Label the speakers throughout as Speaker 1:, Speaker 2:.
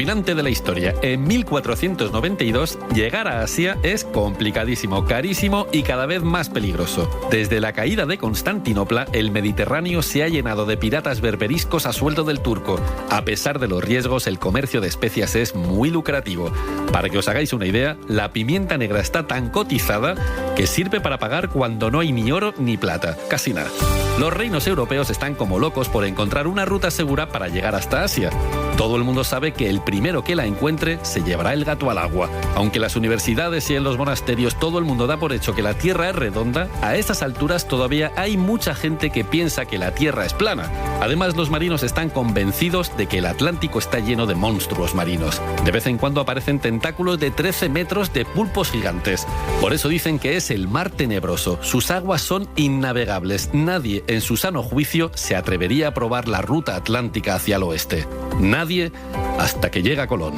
Speaker 1: fascinante de la historia. En 1492, llegar a Asia es complicadísimo, carísimo y cada vez más peligroso. Desde la caída de Constantinopla, el Mediterráneo se ha llenado de piratas berberiscos a sueldo del turco. A pesar de los riesgos, el comercio de especias es muy lucrativo. Para que os hagáis una idea, la pimienta negra está tan cotizada que sirve para pagar cuando no hay ni oro ni plata, casi nada. Los reinos europeos están como locos por encontrar una ruta segura para llegar hasta Asia. Todo el mundo sabe que el primero que la encuentre se llevará el gato al agua. Aunque en las universidades y en los monasterios todo el mundo da por hecho que la Tierra es redonda, a estas alturas todavía hay mucha gente que piensa que la Tierra es plana. Además, los marinos están convencidos de que el Atlántico está lleno de monstruos marinos. De vez en cuando aparecen tentáculos de 13 metros de pulpos gigantes. Por eso dicen que es el mar tenebroso. Sus aguas son innavegables. Nadie, en su sano juicio, se atrevería a probar la ruta atlántica hacia el oeste. Nadie, hasta que llega Colón.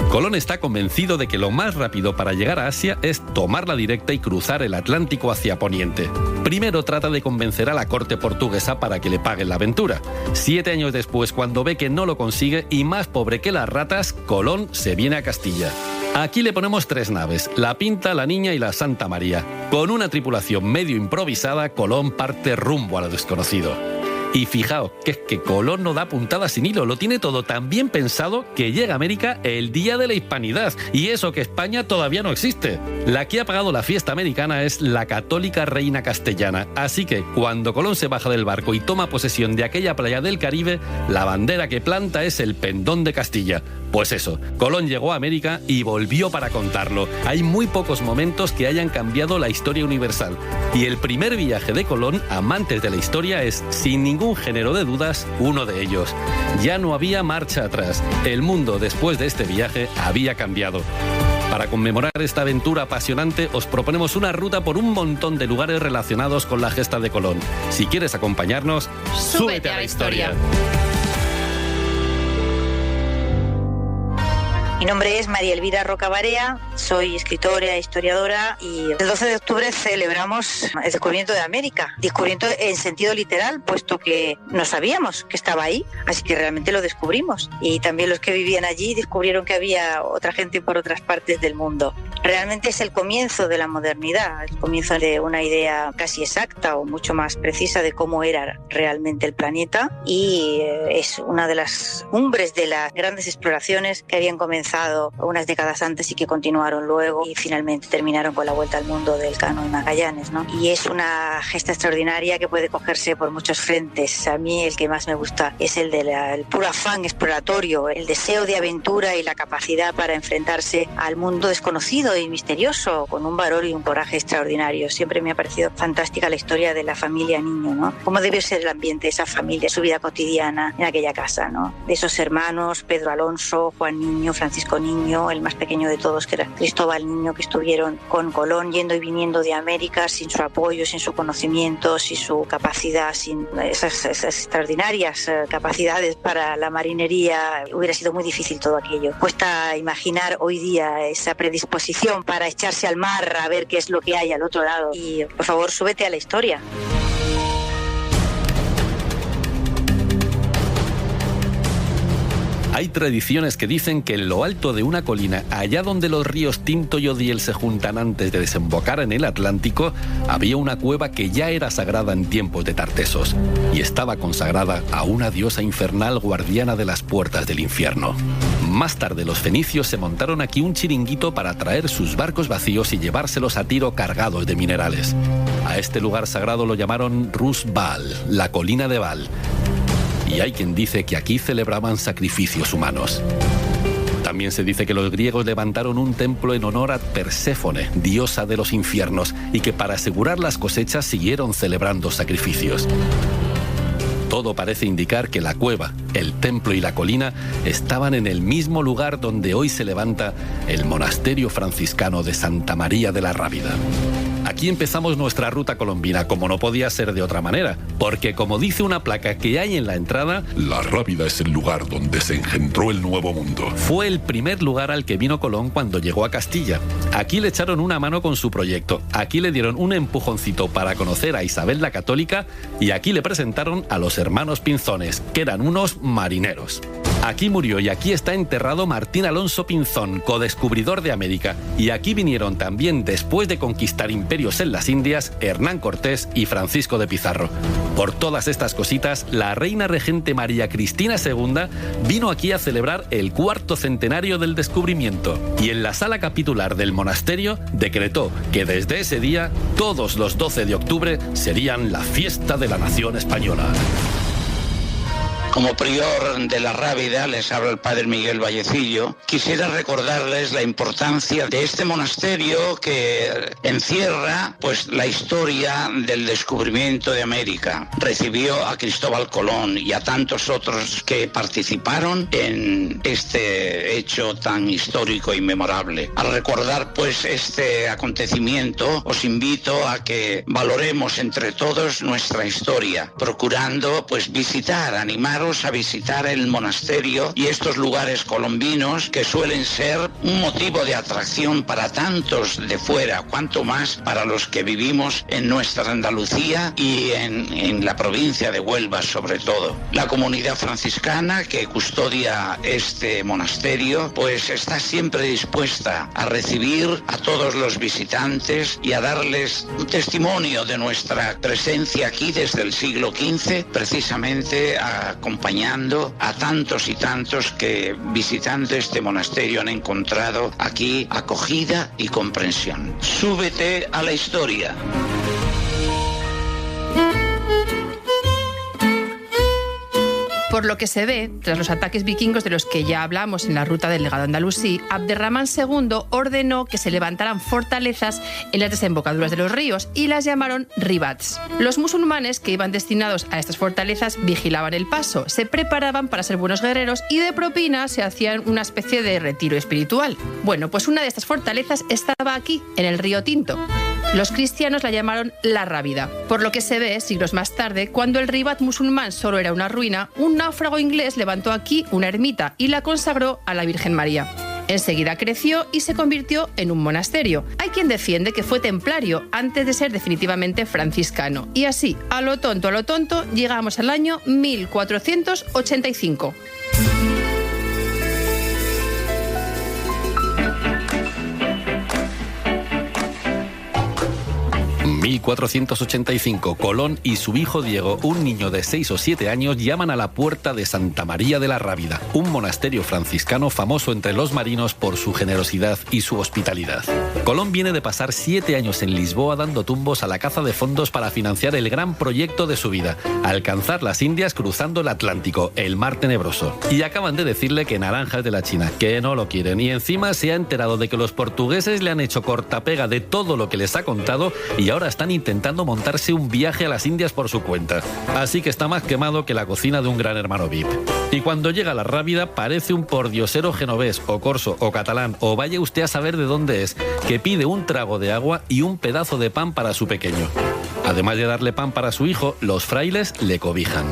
Speaker 1: Colón está convencido de que lo más rápido para llegar a Asia es tomar la directa y cruzar el Atlántico hacia Poniente. Primero trata de convencer a la corte portuguesa para que le paguen la aventura. 7 años después, cuando ve que no lo consigue y más pobre que las ratas, Colón se viene a Castilla. Aquí le ponemos 3 naves, la Pinta, la Niña y la Santa María. Con una tripulación medio improvisada, Colón parte rumbo a lo desconocido. Y fijaos, que es que Colón no da puntada sin hilo, lo tiene todo tan bien pensado que llega a América el día de la hispanidad, y eso que España todavía no existe. La que ha pagado la fiesta americana es la católica reina castellana, así que cuando Colón se baja del barco y toma posesión de aquella playa del Caribe, la bandera que planta es el pendón de Castilla. Pues eso, Colón llegó a América y volvió para contarlo. Hay muy pocos momentos que hayan cambiado la historia universal. Y el primer viaje de Colón, amantes de la historia, es, sin ningún género de dudas, uno de ellos. Ya no había marcha atrás. El mundo, después de este viaje, había cambiado. Para conmemorar esta aventura apasionante, os proponemos una ruta por un montón de lugares relacionados con la gesta de Colón. Si quieres acompañarnos, súbete a la historia.
Speaker 2: Mi nombre es María Elvira Roca Barea, soy escritora e historiadora y el 12 de octubre celebramos el descubrimiento de América. Descubrimiento en sentido literal, puesto que no sabíamos que estaba ahí, así que realmente lo descubrimos. Y también los que vivían allí descubrieron que había otra gente por otras partes del mundo. Realmente es el comienzo de la modernidad, el comienzo de una idea casi exacta o mucho más precisa de cómo era realmente el planeta, y es una de las cumbres de las grandes exploraciones que habían comenzado unas décadas antes y que continuaron luego y finalmente terminaron con la vuelta al mundo del Elcano y Magallanes, ¿no? Y es una gesta extraordinaria que puede cogerse por muchos frentes. A mí el que más me gusta es el del puro afán exploratorio, el deseo de aventura y la capacidad para enfrentarse al mundo desconocido y misterioso con un valor y un coraje extraordinario. Siempre me ha parecido fantástica la historia de la familia Niño, ¿no? Cómo debió ser el ambiente de esa familia, su vida cotidiana en aquella casa, ¿no? De esos hermanos, Pedro Alonso, Juan Niño, Francisco Niño, el más pequeño de todos, que era Cristóbal Niño, que estuvieron con Colón yendo y viniendo de América sin su apoyo, sin su conocimiento, sin su capacidad, sin esas extraordinarias capacidades para la marinería. Hubiera sido muy difícil todo aquello. Cuesta imaginar hoy día esa predisposición para echarse al mar a ver qué es lo que hay al otro lado. Y por favor, súbete a la historia.
Speaker 1: Hay tradiciones que dicen que en lo alto de una colina, allá donde los ríos Tinto y Odiel se juntan antes de desembocar en el Atlántico, había una cueva que ya era sagrada en tiempos de Tartesos y estaba consagrada a una diosa infernal guardiana de las puertas del infierno. Más tarde los fenicios se montaron aquí un chiringuito para traer sus barcos vacíos y llevárselos a Tiro cargados de minerales. A este lugar sagrado lo llamaron Rus Baal, la colina de Baal. Y hay quien dice que aquí celebraban sacrificios humanos. También se dice que los griegos levantaron un templo en honor a Perséfone, diosa de los infiernos, y que para asegurar las cosechas siguieron celebrando sacrificios. Todo parece indicar que la cueva, el templo y la colina estaban en el mismo lugar donde hoy se levanta el monasterio franciscano de Santa María de la Rábida. Aquí empezamos nuestra ruta colombina, como no podía ser de otra manera, porque como dice una placa que hay en la entrada,
Speaker 3: La Rábida es el lugar donde se engendró el Nuevo Mundo.
Speaker 1: Fue el primer lugar al que vino Colón cuando llegó a Castilla. Aquí le echaron una mano con su proyecto, aquí le dieron un empujoncito para conocer a Isabel la Católica y aquí le presentaron a los hermanos Pinzones, que eran unos marineros. Aquí murió y aquí está enterrado Martín Alonso Pinzón, codescubridor de América. Y aquí vinieron también, después de conquistar imperios en las Indias, Hernán Cortés y Francisco de Pizarro. Por todas estas cositas, la reina regente María Cristina II vino aquí a celebrar el 4º centenario del descubrimiento. Y en la sala capitular del monasterio decretó que desde ese día, todos los 12 de octubre serían la fiesta de la nación española.
Speaker 4: Como prior de la Rábida, les habla el padre Miguel Vallecillo. Quisiera recordarles la importancia de este monasterio que encierra la historia del descubrimiento de América. Recibió a Cristóbal Colón y a tantos otros que participaron en este hecho tan histórico y memorable. Al recordar este acontecimiento, os invito a que valoremos entre todos nuestra historia, procurando animaros a visitar el monasterio y estos lugares colombinos que suelen ser un motivo de atracción para tantos de fuera, cuanto más para los que vivimos en nuestra Andalucía y en la provincia de Huelva sobre todo. La comunidad franciscana que custodia este monasterio está siempre dispuesta a recibir a todos los visitantes y a darles un testimonio de nuestra presencia aquí desde el siglo XV, precisamente acompañando a tantos y tantos que visitando este monasterio han encontrado aquí acogida y comprensión. Súbete a la historia.
Speaker 5: Por lo que se ve, tras los ataques vikingos de los que ya hablamos en la ruta del legado andalusí, Abderramán II ordenó que se levantaran fortalezas en las desembocaduras de los ríos y las llamaron ribats. Los musulmanes que iban destinados a estas fortalezas vigilaban el paso, se preparaban para ser buenos guerreros y de propina se hacían una especie de retiro espiritual. Bueno, pues una de estas fortalezas estaba aquí, en el río Tinto. Los cristianos la llamaron la Rábida. Por lo que se ve, siglos más tarde, cuando el ribat musulmán solo era una ruina, un náufrago inglés levantó aquí una ermita y la consagró a la Virgen María. Enseguida creció y se convirtió en un monasterio. Hay quien defiende que fue templario antes de ser definitivamente franciscano. Y así, a lo tonto, llegamos al año 1485.
Speaker 1: 1485, Colón y su hijo Diego, un niño de 6 o 7 años, llaman a la puerta de Santa María de la Rábida, un monasterio franciscano famoso entre los marinos por su generosidad y su hospitalidad. Colón viene de pasar 7 años en Lisboa dando tumbos a la caza de fondos para financiar el gran proyecto de su vida, alcanzar las Indias cruzando el Atlántico, el Mar Tenebroso. Y acaban de decirle que naranjas de la China, que no lo quieren, y encima se ha enterado de que los portugueses le han hecho cortapega de todo lo que les ha contado y ahora están intentando montarse un viaje a las Indias por su cuenta. Así que está más quemado que la cocina de un gran hermano VIP. Y cuando llega a la Rábida parece un pordiosero genovés o corso o catalán o vaya usted a saber de dónde es, que pide un trago de agua y un pedazo de pan para su pequeño. Además de darle pan para su hijo, los frailes le cobijan.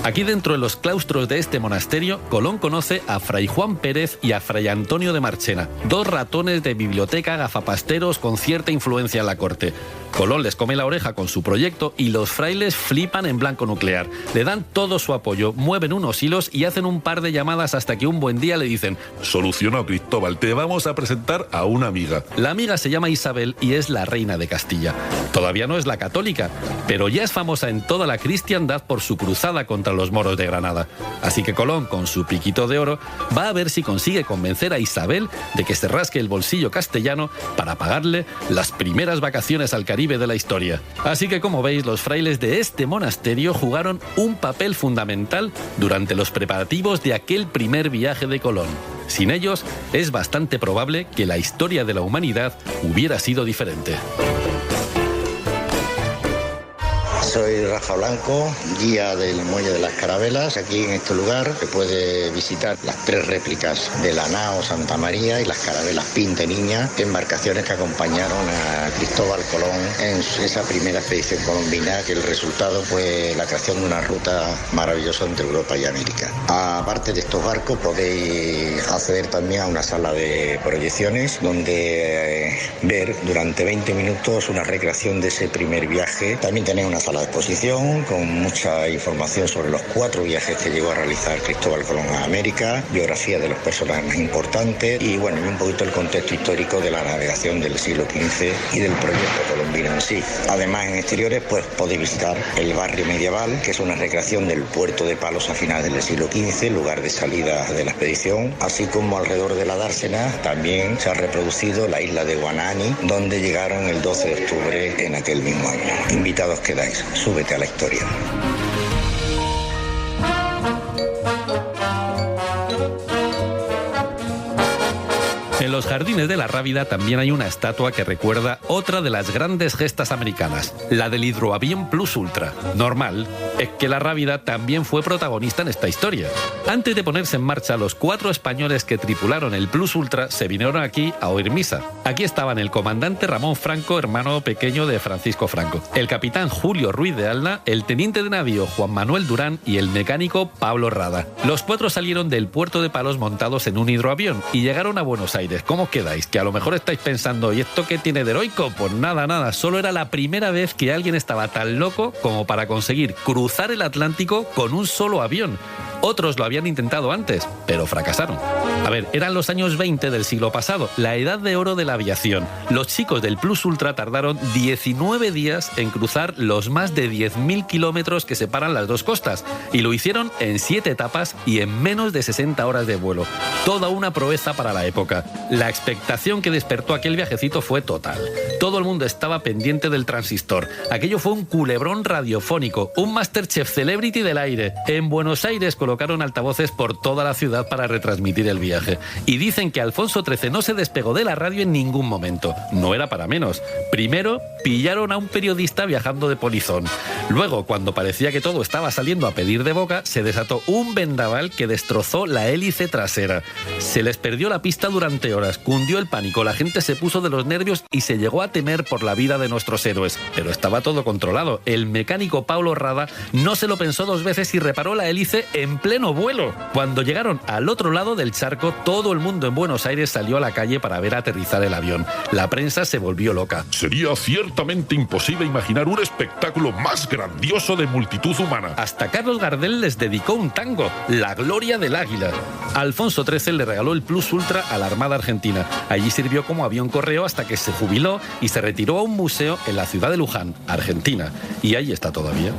Speaker 1: Aquí dentro de los claustros de este monasterio, Colón conoce a Fray Juan Pérez y a Fray Antonio de Marchena, 2 ratones de biblioteca gafapasteros con cierta influencia en la corte. Colón les come la oreja con su proyecto y los frailes flipan en blanco nuclear. Le dan todo su apoyo, mueven unos hilos y hacen un par de llamadas hasta que un buen día le dicen:
Speaker 3: Solucionado, Cristóbal, te vamos a presentar a una amiga.
Speaker 1: La amiga se llama Isabel y es la reina de Castilla. Todavía no es la católica, pero ya es famosa en toda la cristiandad por su cruzada contra los moros de Granada. Así que Colón, con su piquito de oro, va a ver si consigue convencer a Isabel de que se rasque el bolsillo castellano para pagarle las primeras vacaciones al Caribe de la historia. Así que, como veis, los frailes de este monasterio jugaron un papel fundamental durante los preparativos de aquel primer viaje de Colón. Sin ellos, es bastante probable que la historia de la humanidad hubiera sido diferente.
Speaker 6: Soy Rafa Blanco, guía del Muelle de las Carabelas. Aquí en este lugar se puede visitar las 3 réplicas de la nao Santa María y las carabelas Pinta y Niña, embarcaciones que acompañaron a Cristóbal Colón en esa primera expedición colombina, que el resultado fue la creación de una ruta maravillosa entre Europa y América. Aparte de estos barcos, podéis acceder también a una sala de proyecciones donde ver durante 20 minutos una recreación de ese primer viaje. También tenéis una sala exposición con mucha información sobre los 4 viajes que llegó a realizar Cristóbal Colón a América, biografía de los personajes más importantes y bueno, y un poquito el contexto histórico de la navegación del siglo XV y del proyecto colombino en sí. Además, en exteriores pues podéis visitar el barrio medieval, que es una recreación del puerto de Palos a finales del siglo XV, lugar de salida de la expedición, así como alrededor de la dársena también se ha reproducido la isla de Guanahani, donde llegaron el 12 de octubre en aquel mismo año. Invitados quedáis, súbete a la historia.
Speaker 1: En los jardines de la Rábida también hay una estatua que recuerda otra de las grandes gestas americanas, la del hidroavión Plus Ultra. Normal es que la Rábida también fue protagonista en esta historia. Antes de ponerse en marcha, los 4 españoles que tripularon el Plus Ultra se vinieron aquí a oír misa. Aquí estaban el comandante Ramón Franco, hermano pequeño de Francisco Franco, el capitán Julio Ruiz de Alna, el teniente de navío Juan Manuel Durán y el mecánico Pablo Rada. Los 4 salieron del puerto de Palos montados en un hidroavión y llegaron a Buenos Aires. ¿Cómo os quedáis? Que a lo mejor estáis pensando, ¿y esto qué tiene de heroico? Pues nada, solo era la primera vez que alguien estaba tan loco como para conseguir cruzar el Atlántico con un solo avión. Otros lo habían intentado antes, pero fracasaron. A ver, eran los años 20 del siglo pasado, la edad de oro de la aviación. Los chicos del Plus Ultra tardaron 19 días en cruzar los más de 10.000 kilómetros que separan las dos costas, y lo hicieron en 7 etapas y en menos de 60 horas de vuelo. Toda una proeza para la época. La expectación que despertó aquel viajecito fue total. Todo el mundo estaba pendiente del transistor. Aquello fue un culebrón radiofónico, un Masterchef Celebrity del aire. En Buenos Aires colocaron altavoces por toda la ciudad para retransmitir el viaje. Y dicen que Alfonso XIII no se despegó de la radio en ningún momento. No era para menos. Primero, pillaron a un periodista viajando de polizón. Luego, cuando parecía que todo estaba saliendo a pedir de boca, se desató un vendaval que destrozó la hélice trasera. Se les perdió la pista durante horas, cundió el pánico, la gente se puso de los nervios y se llegó a temer por la vida de nuestros héroes. Pero estaba todo controlado. El mecánico Pablo Rada no se lo pensó 2 veces y reparó la hélice en pleno vuelo. Cuando llegaron al otro lado del charco, todo el mundo en Buenos Aires salió a la calle para ver aterrizar el avión. La prensa se volvió loca.
Speaker 3: Sería ciertamente imposible imaginar un espectáculo más grandioso de multitud humana.
Speaker 1: Hasta Carlos Gardel les dedicó un tango, La Gloria del Águila. Alfonso XIII le regaló el Plus Ultra a la Armada Argentina. Allí sirvió como avión correo hasta que se jubiló y se retiró a un museo en la ciudad de Luján, Argentina. Y ahí está todavía.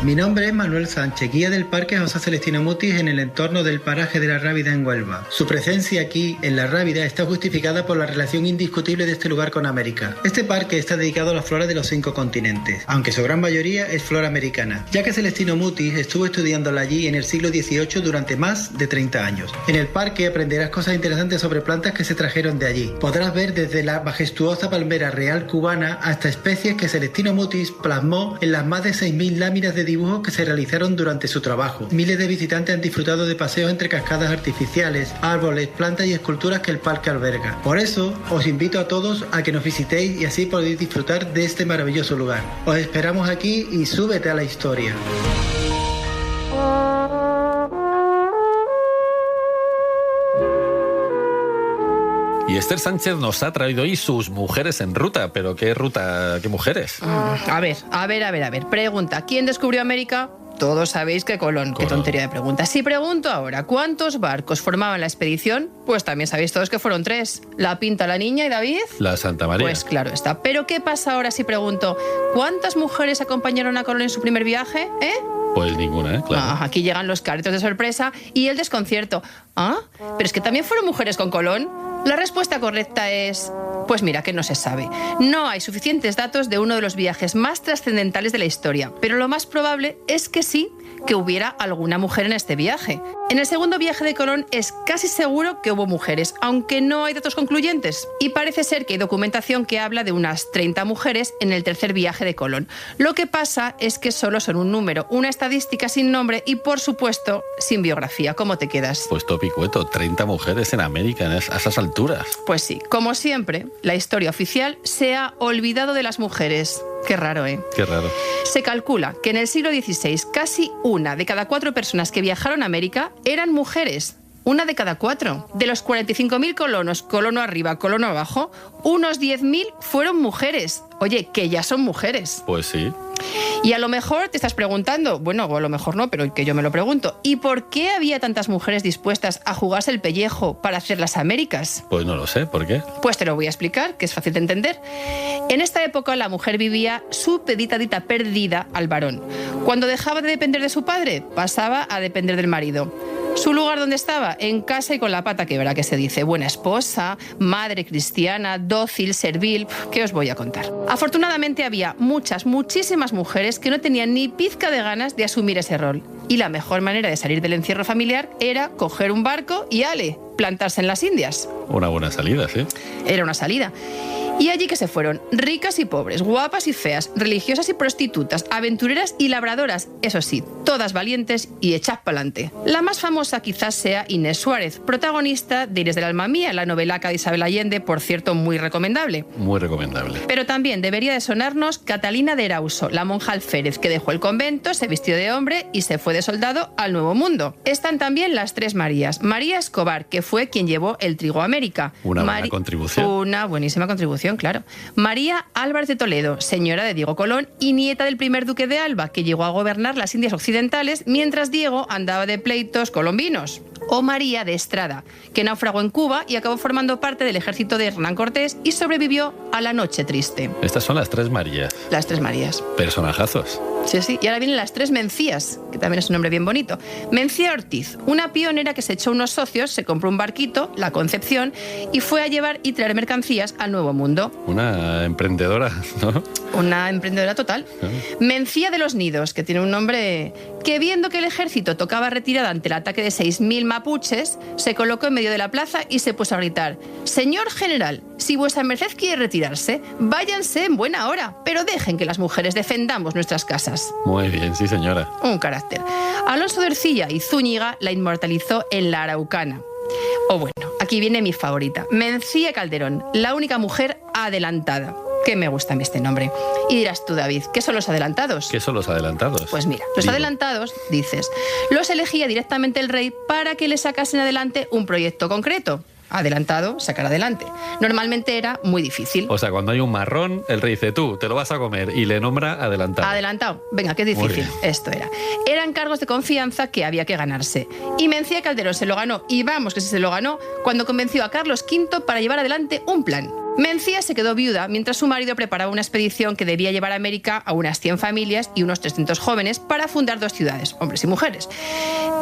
Speaker 7: Mi nombre es Manuel Sánchez, guía del Parque José Celestino Mutis en el entorno del paraje de la Rábida en Huelva. Su presencia aquí, en la Rábida, está justificada por la relación indiscutible de este lugar con América. Este parque está dedicado a la flora de los 5 continentes, aunque su gran mayoría es flora americana, ya que Celestino Mutis estuvo estudiándola allí en el siglo XVIII durante más de 30 años. En el parque aprenderás cosas interesantes sobre plantas que se trajeron de allí. Podrás ver desde la majestuosa palmera real cubana hasta especies que Celestino Mutis plasmó en las más de 6.000 láminas de dibujos que se realizaron durante su trabajo. Miles de visitantes han disfrutado de paseos entre cascadas artificiales, árboles, plantas y esculturas que el parque alberga. Por eso, os invito a todos a que nos visitéis y así podéis disfrutar de este maravilloso lugar. Os esperamos aquí y súbete a la historia.
Speaker 1: Y Esther Sánchez nos ha traído hoy sus mujeres en ruta. ¿Pero qué ruta? ¿Qué mujeres?
Speaker 5: A ver. Pregunta, ¿quién descubrió América? Todos sabéis que Colón. Qué tontería de pregunta. Si pregunto ahora, ¿cuántos barcos formaban la expedición? Pues también sabéis todos que fueron 3. La Pinta, la Niña y David.
Speaker 1: La Santa María.
Speaker 5: Pues claro está. Pero ¿qué pasa ahora si pregunto, ¿cuántas mujeres acompañaron a Colón en su primer viaje?
Speaker 1: Pues ninguna, claro.
Speaker 5: Aquí llegan los caretos de sorpresa y el desconcierto. Pero es que también fueron mujeres con Colón. La respuesta correcta es... Pues mira, que no se sabe. No hay suficientes datos de uno de los viajes más trascendentales de la historia, pero lo más probable es que sí, que hubiera alguna mujer en este viaje. En el segundo viaje de Colón es casi seguro que hubo mujeres, aunque no hay datos concluyentes. Y parece ser que hay documentación que habla de unas 30 mujeres en el tercer viaje de Colón. Lo que pasa es que solo son un número, una estadística sin nombre y, por supuesto, sin biografía. ¿Cómo te quedas?
Speaker 1: Pues topicueto, 30 mujeres en América a esas alturas.
Speaker 5: Pues sí, como siempre, la historia oficial se ha olvidado de las mujeres. Qué raro, ¿eh?
Speaker 1: Qué raro.
Speaker 5: Se calcula que en el siglo XVI casi 1 de cada 4 personas que viajaron a América eran mujeres. una de cada 4. De los 45.000 colonos, colono arriba, colono abajo, unos 10.000 fueron mujeres. Oye, que ya son mujeres.
Speaker 1: Pues sí.
Speaker 5: Y a lo mejor te estás preguntando, bueno, o a lo mejor no, pero que yo me lo pregunto, ¿y por qué había tantas mujeres dispuestas a jugarse el pellejo para hacer las Américas?
Speaker 1: Pues no lo sé, ¿por qué?
Speaker 5: Pues te lo voy a explicar, que es fácil de entender. En esta época la mujer vivía supeditadita perdida al varón. Cuando dejaba de depender de su padre, pasaba a depender del marido. ¿Su lugar dónde estaba? En casa y con la pata quebra, que se dice. Buena esposa, madre cristiana, dócil, servil. ¿Qué os voy a contar? Afortunadamente había muchísimas mujeres que no tenían ni pizca de ganas de asumir ese rol. Y la mejor manera de salir del encierro familiar era coger un barco y ¡ale!, plantarse en las Indias.
Speaker 1: Una buena salida, sí.
Speaker 5: Era una salida. Y allí que se fueron, ricas y pobres, guapas y feas, religiosas y prostitutas, aventureras y labradoras, eso sí, todas valientes y hechas pa'lante. La más famosa quizás sea Inés Suárez, protagonista de Inés del alma mía, la novelaca de Isabel Allende, por cierto, muy recomendable.
Speaker 1: Muy recomendable.
Speaker 5: Pero también debería de sonarnos Catalina de Erauso, la monja alférez que dejó el convento, se vistió de hombre y se fue de soldado al Nuevo Mundo. Están también las 3 Marías. María Escobar, que fue quien llevó el trigo a América.
Speaker 1: Una buena contribución.
Speaker 5: Una buenísima contribución, claro. María Álvarez de Toledo, señora de Diego Colón y nieta del primer duque de Alba, que llegó a gobernar las Indias Occidentales mientras Diego andaba de pleitos colombinos. O María de Estrada, que naufragó en Cuba y acabó formando parte del ejército de Hernán Cortés y sobrevivió a la Noche Triste.
Speaker 1: Estas son las 3 Marías.
Speaker 5: Las 3 Marías.
Speaker 1: Personajazos.
Speaker 5: Sí, sí. Y ahora vienen las 3 Mencías, que también es un nombre bien bonito. Mencía Ortiz, una pionera que se echó unos socios, se compró un barquito, la Concepción, y fue a llevar y traer mercancías al Nuevo Mundo.
Speaker 1: Una emprendedora, ¿no?
Speaker 5: Una emprendedora total. Mencía de los Nidos, que tiene un nombre que, viendo que el ejército tocaba retirada ante el ataque de 6.000 mapuches, se colocó en medio de la plaza y se puso a gritar: «Señor general, si vuesa merced quiere retirarse, váyanse en buena hora, pero dejen que las mujeres defendamos nuestras casas».
Speaker 1: Muy bien, sí señora.
Speaker 5: Un carácter. Alonso de Ercilla y Zúñiga la inmortalizó en La Araucana. O bueno, aquí viene mi favorita, Mencía Calderón, la única mujer adelantada. Que me gusta a mí este nombre. Y dirás tú, David, ¿qué son los adelantados?
Speaker 1: ¿Qué son los adelantados?
Speaker 5: Pues mira, los adelantados, dices, los elegía directamente el rey para que le sacasen adelante un proyecto concreto. Adelantado, sacar adelante. Normalmente era muy difícil.
Speaker 1: O sea, cuando hay un marrón, el rey dice, tú, te lo vas a comer, y le nombra adelantado.
Speaker 5: Adelantado. Venga, qué difícil. Esto era. Eran cargos de confianza que había que ganarse. Y Mencía Calderón se lo ganó, y vamos que sí se lo ganó, cuando convenció a Carlos V para llevar adelante un plan. Mencía se quedó viuda mientras su marido preparaba una expedición que debía llevar a América a unas 100 familias y unos 300 jóvenes para fundar 2 ciudades, hombres y mujeres.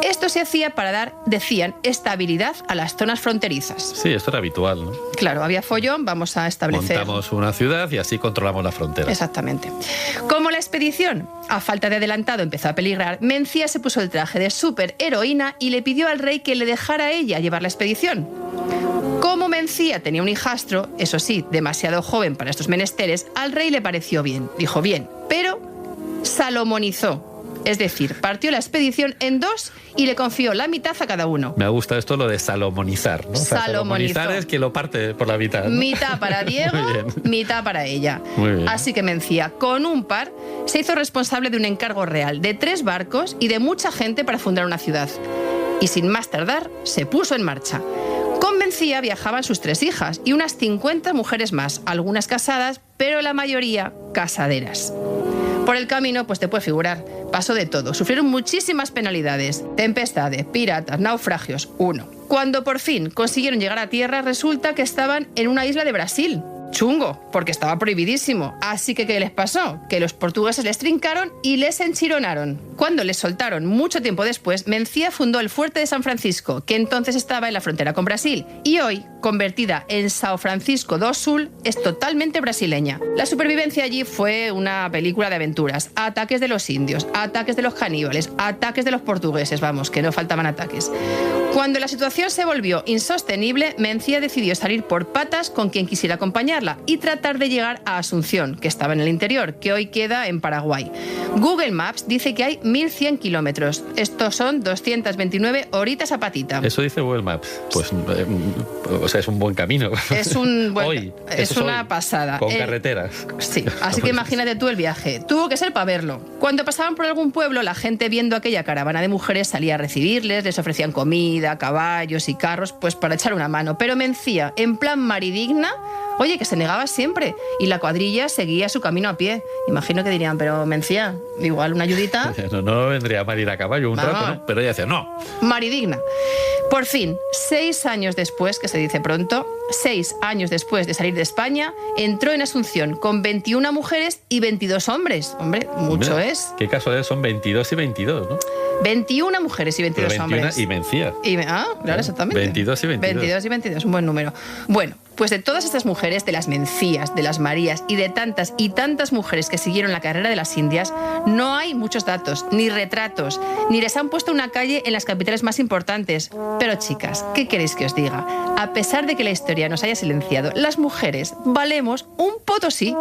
Speaker 5: Esto se hacía para dar, decían, estabilidad a las zonas fronterizas.
Speaker 1: Sí, esto era habitual, ¿no?
Speaker 5: Claro, había follón, vamos a establecer...
Speaker 1: Montamos una ciudad y así controlamos la frontera.
Speaker 5: Exactamente. Como la expedición, a falta de adelantado, empezó a peligrar, Mencía se puso el traje de superheroína y le pidió al rey que le dejara a ella llevar la expedición. Como Mencía tenía un hijastro, eso sí, demasiado joven para estos menesteres, al rey le pareció bien. Dijo bien, pero salomonizó. Es decir, partió la expedición en 2 y le confió la mitad a cada uno.
Speaker 1: Me gusta esto lo de salomonizar, ¿no? O sea, salomonizar es que lo parte por la mitad, ¿no?
Speaker 5: Mitad para Diego, mitad para ella.
Speaker 1: Muy bien.
Speaker 5: Así que Mencía, con un par, se hizo responsable de un encargo real de 3 barcos y de mucha gente para fundar una ciudad. Y sin más tardar, se puso en marcha. Con Mencía viajaban sus 3 hijas y unas 50 mujeres más, algunas casadas, pero la mayoría casaderas. Por el camino, pues te puedes figurar, pasó de todo. Sufrieron muchísimas penalidades, tempestades, piratas, naufragios, 1. Cuando por fin consiguieron llegar a tierra, resulta que estaban en una isla de Brasil. Chungo, porque estaba prohibidísimo. Así que, ¿qué les pasó? Que los portugueses les trincaron y les enchironaron. Cuando les soltaron, mucho tiempo después, Mencía fundó el fuerte de San Francisco, que entonces estaba en la frontera con Brasil. Y hoy, convertida en São Francisco do Sul, es totalmente brasileña. La supervivencia allí fue una película de aventuras. Ataques de los indios, ataques de los caníbales, ataques de los portugueses, vamos, que no faltaban ataques. Cuando la situación se volvió insostenible, Mencía decidió salir por patas con quien quisiera acompañarla y tratar de llegar a Asunción, que estaba en el interior, que hoy queda en Paraguay. Google Maps dice que hay 1.100 kilómetros. Estos son 229 horitas a patita.
Speaker 1: Eso dice Google Maps. Pues, o sea, es un buen camino.
Speaker 5: Es un buen...
Speaker 1: Hoy.
Speaker 5: Es una pasada.
Speaker 1: Con carreteras.
Speaker 5: Sí, así que imagínate tú el viaje. Tuvo que ser para verlo. Cuando pasaban por algún pueblo, la gente viendo aquella caravana de mujeres salía a recibirles, les ofrecían comida, comida, caballos y carros, pues para echar una mano. Pero Mencía, en plan maridigna, oye, que se negaba siempre. Y la cuadrilla seguía su camino a pie. Imagino que dirían, pero Mencía, igual una ayudita.
Speaker 1: No vendría mal ir a caballo un rato, ¿no? Pero ella decía, no.
Speaker 5: Maridigna. Por fin, 6 años después, que se dice pronto, 6 años después de salir de España, entró en Asunción con 21 mujeres y 22 hombres. Hombre, mucho. Mira, es.
Speaker 1: Qué casualidad, son 22 y 22, ¿no?
Speaker 5: 21 mujeres y 22
Speaker 1: pero 21
Speaker 5: hombres.
Speaker 1: Y Mencía.
Speaker 5: Claro, exactamente.
Speaker 1: 22 y 22.
Speaker 5: 22 y 22, un buen número. Bueno, pues de todas estas mujeres, de las Mencías, de las Marías y de tantas y tantas mujeres que siguieron la carrera de las Indias, no hay muchos datos, ni retratos, ni les han puesto una calle en las capitales más importantes. Pero chicas, ¿qué queréis que os diga? A pesar de que la historia nos haya silenciado, las mujeres valemos un potosí.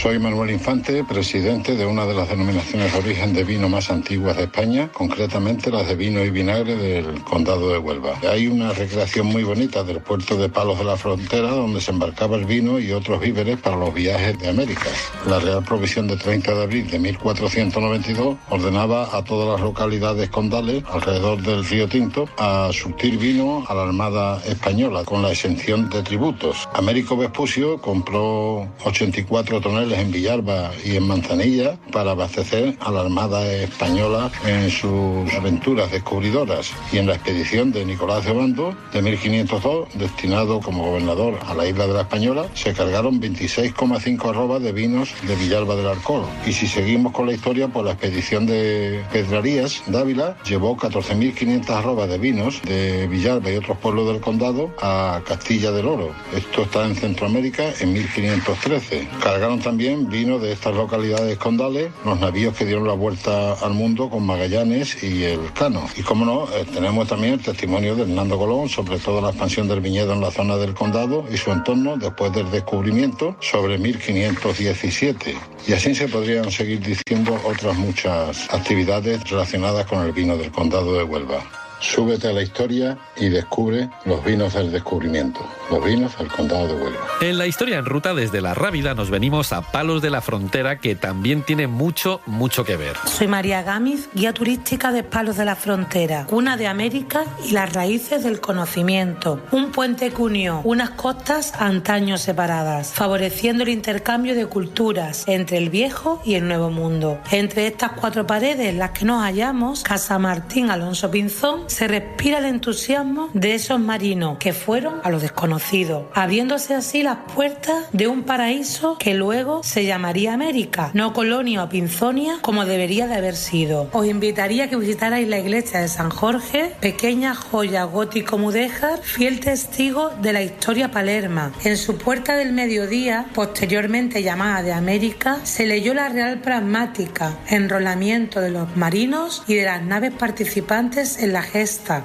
Speaker 8: Soy Manuel Infante, presidente de una de las denominaciones de origen de vino más antiguas de España, concretamente las de vino y vinagre del Condado de Huelva. Hay una recreación muy bonita del puerto de Palos de la Frontera, donde se embarcaba el vino y otros víveres para los viajes de América. La Real Provisión de 30 de abril de 1492 ordenaba a todas las localidades condales alrededor del río Tinto a surtir vino a la Armada Española, con la exención de tributos. Américo Vespucio compró 84 toneladas en Villalba y en Manzanilla para abastecer a la Armada Española en sus aventuras descubridoras, y en la expedición de Nicolás de Obando de 1502, destinado como gobernador a la isla de la Española, se cargaron 26,5 arrobas de vinos de Villalba del Alcor. Y si seguimos con la historia, pues la expedición de Pedrarías Dávila llevó 14.500 arrobas de vinos de Villalba y otros pueblos del condado a Castilla del Oro. Esto está en Centroamérica en 1513. Cargaron también vino de estas localidades condales los navíos que dieron la vuelta al mundo con Magallanes y el Cano. Y como no, tenemos también el testimonio de Hernando Colón sobre toda la expansión del viñedo en la zona del condado y su entorno después del descubrimiento sobre 1517. Y así se podrían seguir diciendo otras muchas actividades relacionadas con el vino del condado de Huelva. Súbete a la historia y descubre los vinos del descubrimiento, los vinos del condado de Huelva.
Speaker 1: En la historia en ruta desde la Rábida nos venimos a Palos de la Frontera, que también tiene mucho que ver.
Speaker 9: Soy María Gámez, guía turística de Palos de la Frontera, cuna de América y las raíces del conocimiento. Un puente que unió unas costas antaño separadas, favoreciendo el intercambio de culturas entre el viejo y el nuevo mundo. Entre estas 4 paredes en las que nos hallamos, Casa Martín Alonso Pinzón, se respira el entusiasmo de esos marinos que fueron a lo desconocido, abriéndose así las puertas de un paraíso que luego se llamaría América, no Colonia o Pinzonia como debería de haber sido. Os invitaría a que visitarais la iglesia de San Jorge, pequeña joya gótico mudéjar, fiel testigo de la historia palerma. En su puerta del mediodía, posteriormente llamada de América, se leyó la Real Pragmática, enrolamiento de los marinos y de las naves participantes en la gesta.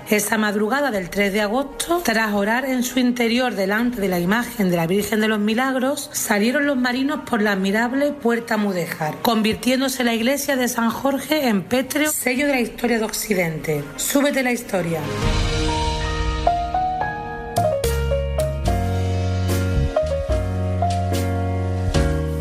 Speaker 9: Esa madrugada del 3 de agosto, tras orar en su interior delante de la imagen de la Virgen de los Milagros, salieron los marinos por la admirable Puerta Mudéjar, convirtiéndose la iglesia de San Jorge en pétreo sello de la historia de Occidente. Súbete la historia.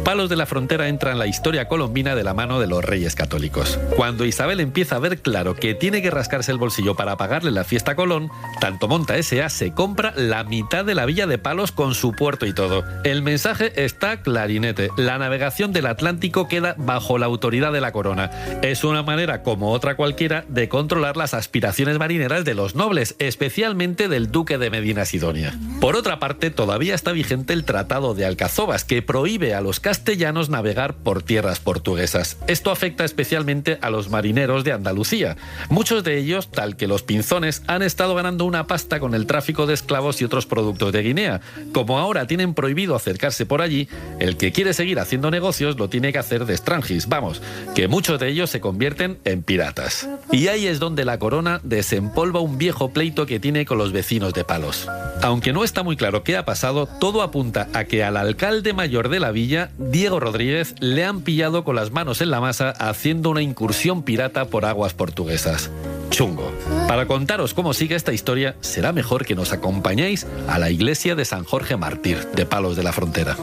Speaker 1: Palos de la Frontera entra en la historia colombina de la mano de los Reyes Católicos. Cuando Isabel empieza a ver claro que tiene que rascarse el bolsillo para pagarle la fiesta a Colón, Tanto Monta S.A. se compra la mitad de la villa de Palos con su puerto y todo. El mensaje está clarinete. La navegación del Atlántico queda bajo la autoridad de la corona. Es una manera, como otra cualquiera, de controlar las aspiraciones marineras de los nobles, especialmente del duque de Medina Sidonia. Por otra parte, todavía está vigente el Tratado de Alcazobas, que prohíbe a los castellanos navegar por tierras portuguesas. Esto afecta especialmente a los marineros de Andalucía. Muchos de ellos, tal que los pinzones, han estado ganando una pasta con el tráfico de esclavos y otros productos de Guinea. Como ahora tienen prohibido acercarse por allí, el que quiere seguir haciendo negocios lo tiene que hacer de extranjis. Vamos, que muchos de ellos se convierten en piratas. Y ahí es donde la corona desempolva un viejo pleito que tiene con los vecinos de Palos. Aunque no está muy claro qué ha pasado, todo apunta a que al alcalde mayor de la villa, Diego Rodríguez, le han pillado con las manos en la masa haciendo una incursión pirata por aguas portuguesas. Chungo. Para contaros cómo sigue esta historia, será mejor que nos acompañéis a la iglesia de San Jorge Mártir de Palos de la Frontera.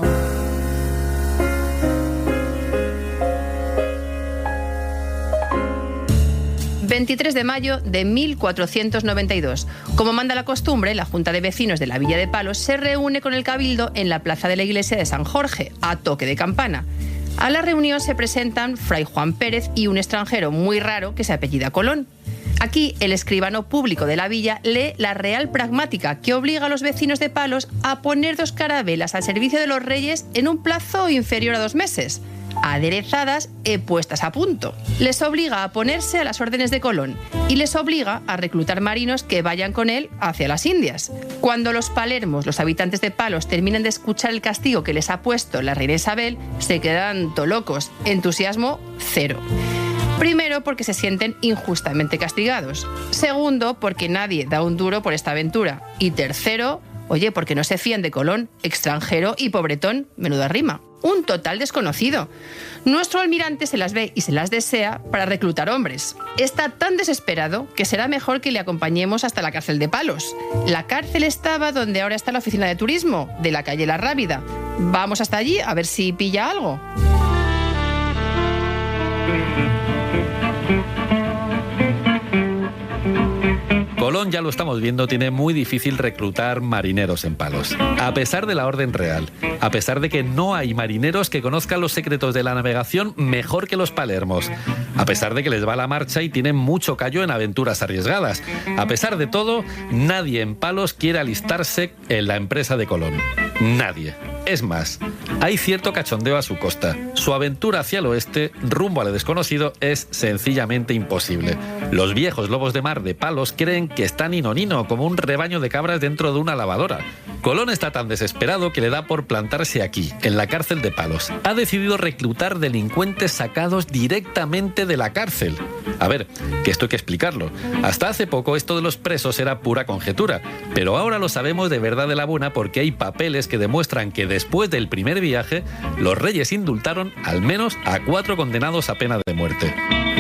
Speaker 5: 23 de mayo de 1492. Como manda la costumbre, la Junta de Vecinos de la Villa de Palos se reúne con el Cabildo en la plaza de la iglesia de San Jorge, a toque de campana. A la reunión se presentan Fray Juan Pérez y un extranjero muy raro que se apellida Colón. Aquí, el escribano público de la villa lee la Real Pragmática, que obliga a los vecinos de Palos a poner 2 carabelas al servicio de los reyes en un plazo inferior a 2 meses, aderezadas y puestas a punto. Les obliga a ponerse a las órdenes de Colón y les obliga a reclutar marinos que vayan con él hacia las Indias. Cuando los palermos, los habitantes de Palos, terminan de escuchar el castigo que les ha puesto la reina Isabel, se quedan locos, entusiasmo cero. Primero, porque se sienten injustamente castigados. Segundo, porque nadie da un duro por esta aventura. Y tercero, porque no se fían de Colón, extranjero y pobretón, menuda rima. Un total desconocido. Nuestro almirante se las ve y se las desea para reclutar hombres. Está tan desesperado que será mejor que le acompañemos hasta la cárcel de Palos. La cárcel estaba donde ahora está la oficina de turismo, de la calle La Rábida. Vamos hasta allí a ver si pilla algo.
Speaker 1: Colón, ya lo estamos viendo, tiene muy difícil reclutar marineros en Palos. A pesar de la orden real, a pesar de que no hay marineros que conozcan los secretos de la navegación mejor que los palermos, a pesar de que les va la marcha y tienen mucho callo en aventuras arriesgadas, a pesar de todo, nadie en Palos quiere alistarse en la empresa de Colón. Nadie. Es más, hay cierto cachondeo a su costa. Su aventura hacia el oeste, rumbo a lo desconocido, es sencillamente imposible. Los viejos lobos de mar de Palos creen que está nino nino, como un rebaño de cabras dentro de una lavadora. Colón está tan desesperado que le da por plantarse aquí, en la cárcel de Palos. Ha decidido reclutar delincuentes sacados directamente de la cárcel. A ver, que esto hay que explicarlo. Hasta hace poco esto de los presos era pura conjetura, pero ahora lo sabemos de verdad de la buena porque hay papeles que demuestran que después del primer viaje, los reyes indultaron al menos a 4 condenados a pena de muerte.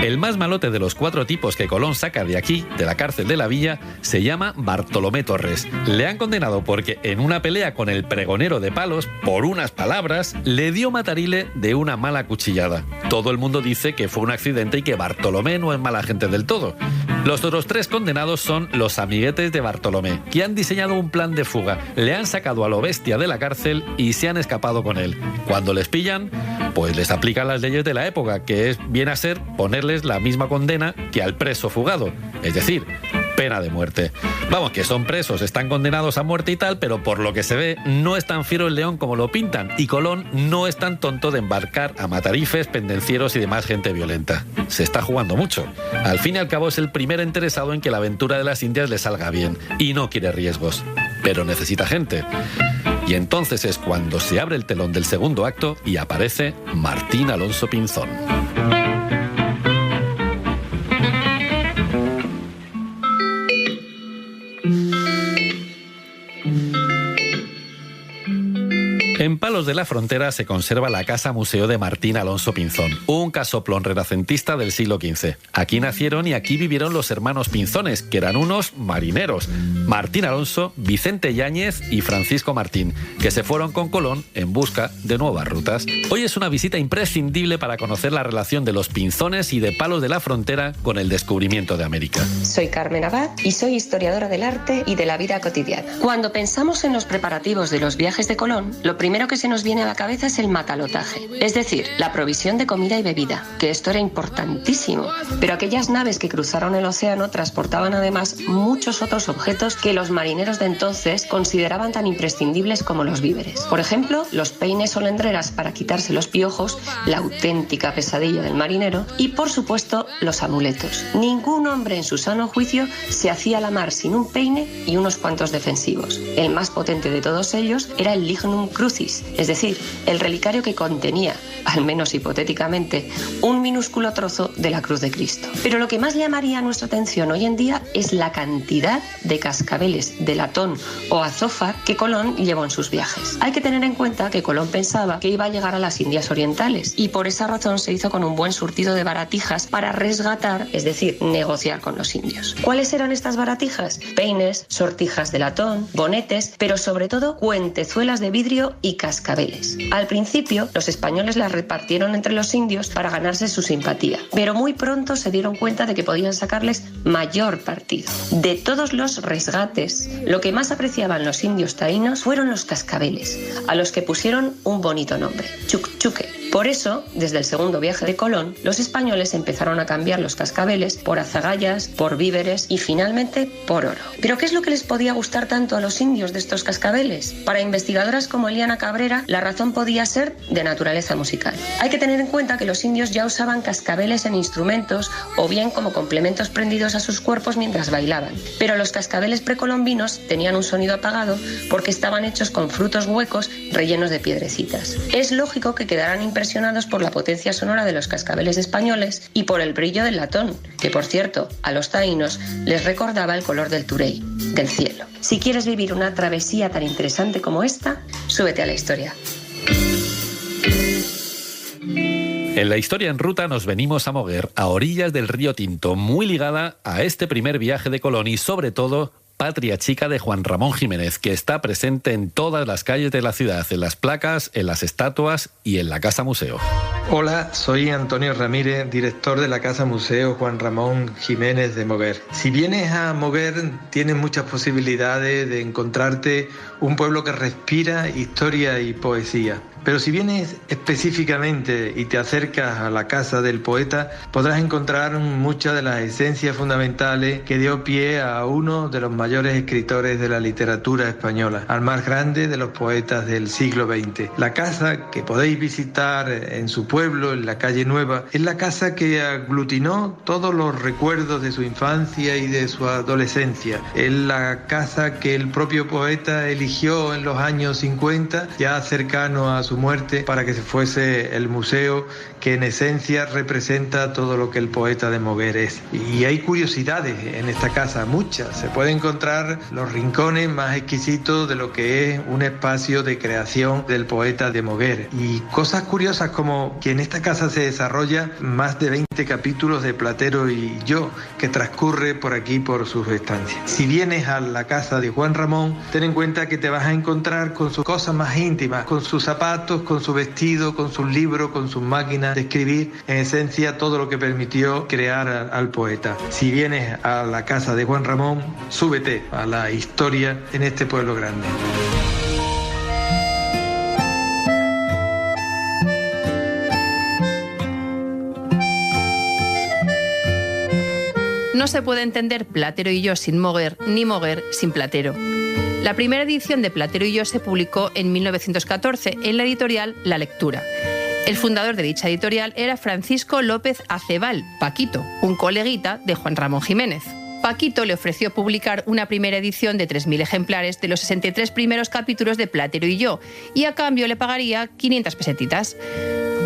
Speaker 1: El más malote de los 4 tipos que Colón saca de aquí, de la cárcel de la villa, se llama Bartolomé Torres. Le han condenado porque en una pelea con el pregonero de Palos, por unas palabras, le dio matarile de una mala cuchillada. Todo el mundo dice que fue un accidente y que Bartolomé no es mala gente del todo. Los otros 3 condenados son los amiguetes de Bartolomé, que han diseñado un plan de fuga, le han sacado a lo bestia de la cárcel y se han escapado con él. Cuando les pillan, pues les aplican las leyes de la época, que viene a ser ponerles la misma condena que al preso fugado, es decir, pena de muerte. Vamos, que son presos, están condenados a muerte y tal, pero por lo que se ve, no es tan fiero el león como lo pintan, y Colón no es tan tonto de embarcar a matarifes, pendencieros y demás gente violenta. Se está jugando mucho. Al fin y al cabo es el primero interesado en que la aventura de las Indias le salga bien, y no quiere riesgos, pero necesita gente. Y entonces es cuando se abre el telón del segundo acto y aparece Martín Alonso Pinzón. En Palos de la Frontera se conserva la Casa Museo de Martín Alonso Pinzón, un casoplón renacentista del siglo XV. Aquí nacieron y aquí vivieron los hermanos Pinzones, que eran unos marineros, Martín Alonso, Vicente Yáñez y Francisco Martín, que se fueron con Colón en busca de nuevas rutas. Hoy es una visita imprescindible para conocer la relación de los Pinzones y de Palos de la Frontera con el descubrimiento de América.
Speaker 10: Soy Carmen Abad y soy historiadora del arte y de la vida cotidiana. Cuando pensamos en los preparativos de los viajes de Colón, lo primero que se nos viene a la cabeza es el matalotaje, es decir, la provisión de comida y bebida, que esto era importantísimo. Pero aquellas naves que cruzaron el océano transportaban además muchos otros objetos que los marineros de entonces consideraban tan imprescindibles como los víveres. Por ejemplo, los peines o lendreras para quitarse los piojos, la auténtica pesadilla del marinero, y por supuesto los amuletos. Ningún hombre en su sano juicio se hacía a la mar sin un peine y unos cuantos defensivos. El más potente de todos ellos era el lignum crucis, es decir, el relicario que contenía, al menos hipotéticamente, un minúsculo trozo de la cruz de Cristo. Pero lo que más llamaría nuestra atención hoy en día es la cantidad de cascabeles de latón o azófar que Colón llevó en sus viajes. Hay que tener en cuenta que Colón pensaba que iba a llegar a las Indias Orientales y por esa razón se hizo con un buen surtido de baratijas para resgatar, es decir, negociar con los indios. ¿Cuáles eran estas baratijas? Peines, sortijas de latón, bonetes, pero sobre todo cuentezuelas de vidrio y y cascabeles. Al principio, los españoles las repartieron entre los indios para ganarse su simpatía, pero muy pronto se dieron cuenta de que podían sacarles mayor partido. De todos los resgates, lo que más apreciaban los indios taínos fueron los cascabeles, a los que pusieron un bonito nombre, chucchuque. Por eso, desde el segundo viaje de Colón, los españoles empezaron a cambiar los cascabeles por azagallas, por víveres y finalmente por oro. ¿Pero qué es lo que les podía gustar tanto a los indios de estos cascabeles? Para investigadoras como Eliana Cabrera, la razón podía ser de naturaleza musical. Hay que tener en cuenta que los indios ya usaban cascabeles en instrumentos o bien como complementos prendidos a sus cuerpos mientras bailaban. Pero los cascabeles precolombinos tenían un sonido apagado porque estaban hechos con frutos huecos rellenos de piedrecitas. Es lógico que quedaran impresionados por la potencia sonora de los cascabeles españoles y por el brillo del latón, que por cierto, a los taínos les recordaba el color del turey, del cielo. Si quieres vivir una travesía tan interesante como esta, súbete a la historia.
Speaker 1: En la historia en ruta nos venimos a Moguer, a orillas del río Tinto, muy ligada a este primer viaje de Colón y sobre todo patria chica de Juan Ramón Jiménez, que está presente en todas las calles de la ciudad, en las placas, en las estatuas y en la Casa Museo.
Speaker 11: Hola, soy Antonio Ramírez, director de la Casa Museo Juan Ramón Jiménez de Moguer. Si vienes a Moguer, tienes muchas posibilidades de encontrarte un pueblo que respira historia y poesía. Pero si vienes específicamente y te acercas a la casa del poeta, podrás encontrar muchas de las esencias fundamentales que dio pie a uno de los mayores escritores de la literatura española, al más grande de los poetas del siglo XX. La casa que podéis visitar en su pueblo, en la calle Nueva, es la casa que aglutinó todos los recuerdos de su infancia y de su adolescencia. Es la casa que el propio poeta eligió en los años 50, ya cercano a su muerte, para que se fuese el museo que en esencia representa todo lo que el poeta de Moguer es. Y hay curiosidades en esta casa, muchas. Se puede encontrar los rincones más exquisitos de lo que es un espacio de creación del poeta de Moguer. Y cosas curiosas como que en esta casa se desarrolla más de 20 capítulos de Platero y yo, que transcurre por aquí por sus estancias. Si vienes a la casa de Juan Ramón, ten en cuenta que te vas a encontrar con sus cosas más íntimas, con sus zapatos, con su vestido, con sus libros, con sus máquinas de escribir, en esencia todo lo que permitió crear al poeta. Si vienes a la casa de Juan Ramón, súbete a la historia en este pueblo grande.
Speaker 5: No se puede entender Platero y yo sin Moguer, ni Moguer sin Platero. La primera edición de Platero y yo se publicó en 1914 en la editorial La Lectura. El fundador de dicha editorial era Francisco López Acebal, Paquito, un coleguita de Juan Ramón Jiménez. Paquito le ofreció publicar una primera edición de 3.000 ejemplares de los 63 primeros capítulos de Platero y yo, y a cambio le pagaría 500 pesetitas.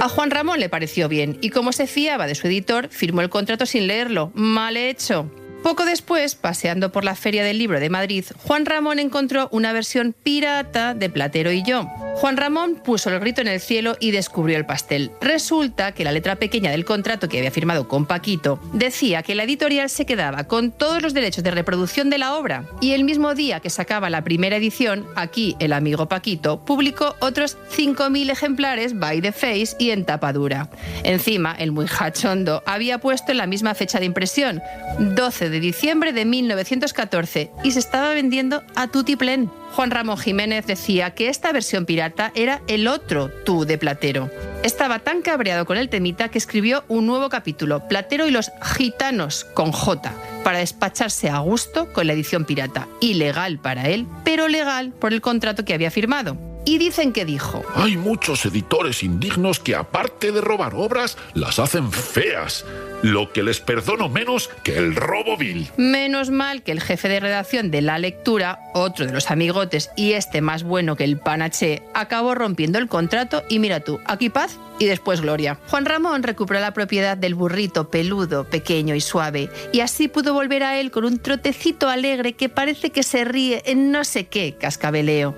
Speaker 5: A Juan Ramón le pareció bien, y como se fiaba de su editor, firmó el contrato sin leerlo. ¡Mal hecho! Poco después, paseando por la Feria del Libro de Madrid, Juan Ramón encontró una versión pirata de Platero y yo. Juan Ramón puso el grito en el cielo y descubrió el pastel. Resulta que la letra pequeña del contrato que había firmado con Paquito decía que la editorial se quedaba con todos los derechos de reproducción de la obra, y el mismo día que sacaba la primera edición, aquí el amigo Paquito publicó otros 5.000 ejemplares by the face y en tapa dura. Encima, el muy cachondo había puesto en la misma fecha de impresión, 12 de diciembre de 1914, y se estaba vendiendo a tutiplén. Juan Ramón Jiménez decía que esta versión pirata era el otro tú de Platero. Estaba tan cabreado con el temita que escribió un nuevo capítulo, Platero y los gitanos, con J, para despacharse a gusto con la edición pirata. Ilegal para él, pero legal por el contrato que había firmado. Y dicen que dijo:
Speaker 3: hay muchos editores indignos que, aparte de robar obras, las hacen feas. Lo que les perdono menos que el robo vil.
Speaker 5: Menos mal que el jefe de redacción de La Lectura, otro de los amigotes y este más bueno que el panaché, acabó rompiendo el contrato y mira tú, aquí paz y después gloria. Juan Ramón recuperó la propiedad del burrito peludo, pequeño y suave, y así pudo volver a él con un trotecito alegre que parece que se ríe en no sé qué cascabeleo.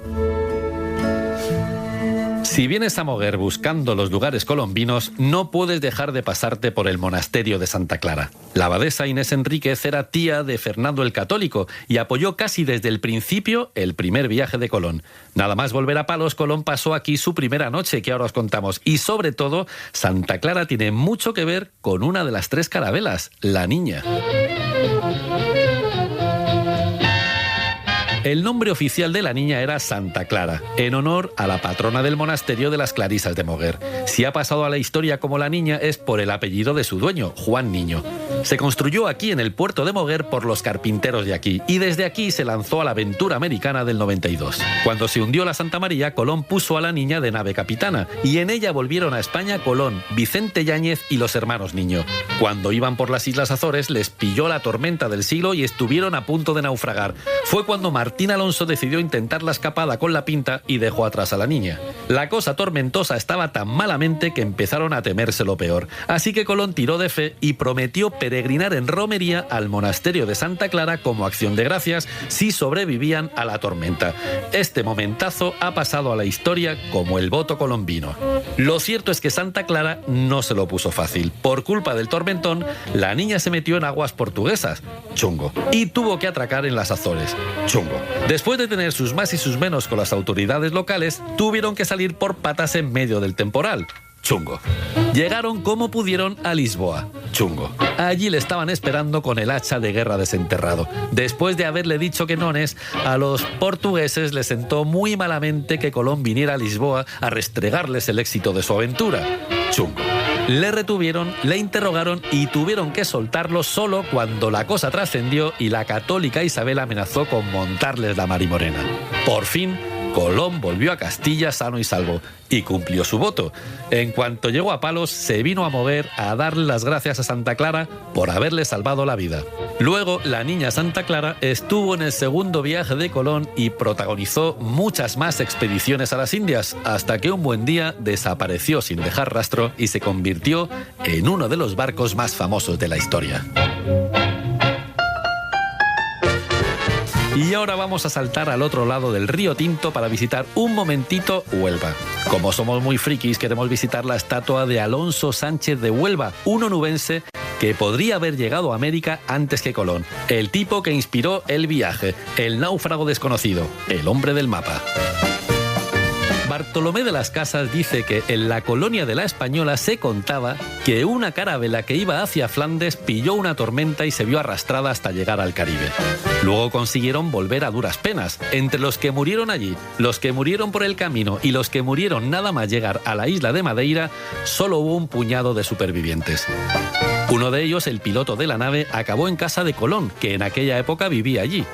Speaker 1: Si vienes a Moguer buscando los lugares colombinos, no puedes dejar de pasarte por el monasterio de Santa Clara. La abadesa Inés Enríquez era tía de Fernando el Católico y apoyó casi desde el principio el primer viaje de Colón. Nada más volver a Palos, Colón pasó aquí su primera noche, que ahora os contamos. Y sobre todo, Santa Clara tiene mucho que ver con una de las 3 carabelas, la Niña. El nombre oficial de la niña era Santa Clara, en honor a la patrona del monasterio de las Clarisas de Moguer. Si ha pasado a la historia como la niña es por el apellido de su dueño, Juan Niño. Se construyó aquí en el puerto de Moguer por los carpinteros de aquí y desde aquí se lanzó a la aventura americana del 92. Cuando se hundió la Santa María, Colón puso a la niña de nave capitana y en ella volvieron a España Colón, Vicente Yáñez y los hermanos Niño. Cuando iban por las Islas Azores les pilló la tormenta del siglo y estuvieron a punto de naufragar. Fue cuando Martín Alonso decidió intentar la escapada con la Pinta y dejó atrás a la niña. La cosa tormentosa estaba tan malamente que empezaron a temerse lo peor. Así que Colón tiró de fe y prometió peregrinar en romería al monasterio de Santa Clara como acción de gracias si sobrevivían a la tormenta. Este momentazo ha pasado a la historia como el voto colombino. Lo cierto es que Santa Clara no se lo puso fácil. Por culpa del tormentón, la niña se metió en aguas portuguesas, chungo, y tuvo que atracar en las Azores, chungo. Después de tener sus más y sus menos con las autoridades locales, tuvieron que salir por patas en medio del temporal, chungo. Llegaron como pudieron a Lisboa, chungo. Allí le estaban esperando con el hacha de guerra desenterrado. Después de haberle dicho que nones, a los portugueses les sentó muy malamente que Colón viniera a Lisboa a restregarles el éxito de su aventura, chungo. Le retuvieron, le interrogaron y tuvieron que soltarlo solo cuando la cosa trascendió y la católica Isabel amenazó con montarles la marimorena. Por fin, Colón volvió a Castilla sano y salvo y cumplió su voto. En cuanto llegó a Palos, se vino a Moguer a darle las gracias a Santa Clara por haberle salvado la vida. Luego, la niña Santa Clara estuvo en el segundo viaje de Colón y protagonizó muchas más expediciones a las Indias, hasta que un buen día desapareció sin dejar rastro y se convirtió en uno de los barcos más famosos de la historia. Y ahora vamos a saltar al otro lado del río Tinto para visitar un momentito Huelva. Como somos muy frikis, queremos visitar la estatua de Alonso Sánchez de Huelva, un onubense que podría haber llegado a América antes que Colón. El tipo que inspiró el viaje, el náufrago desconocido, el hombre del mapa. Bartolomé de las Casas dice que en la colonia de la Española se contaba que una carabela que iba hacia Flandes pilló una tormenta y se vio arrastrada hasta llegar al Caribe. Luego consiguieron volver a duras penas. Entre los que murieron allí, los que murieron por el camino y los que murieron nada más llegar a la isla de Madeira, solo hubo un puñado de supervivientes. Uno de ellos, el piloto de la nave, acabó en casa de Colón, que en aquella época vivía allí.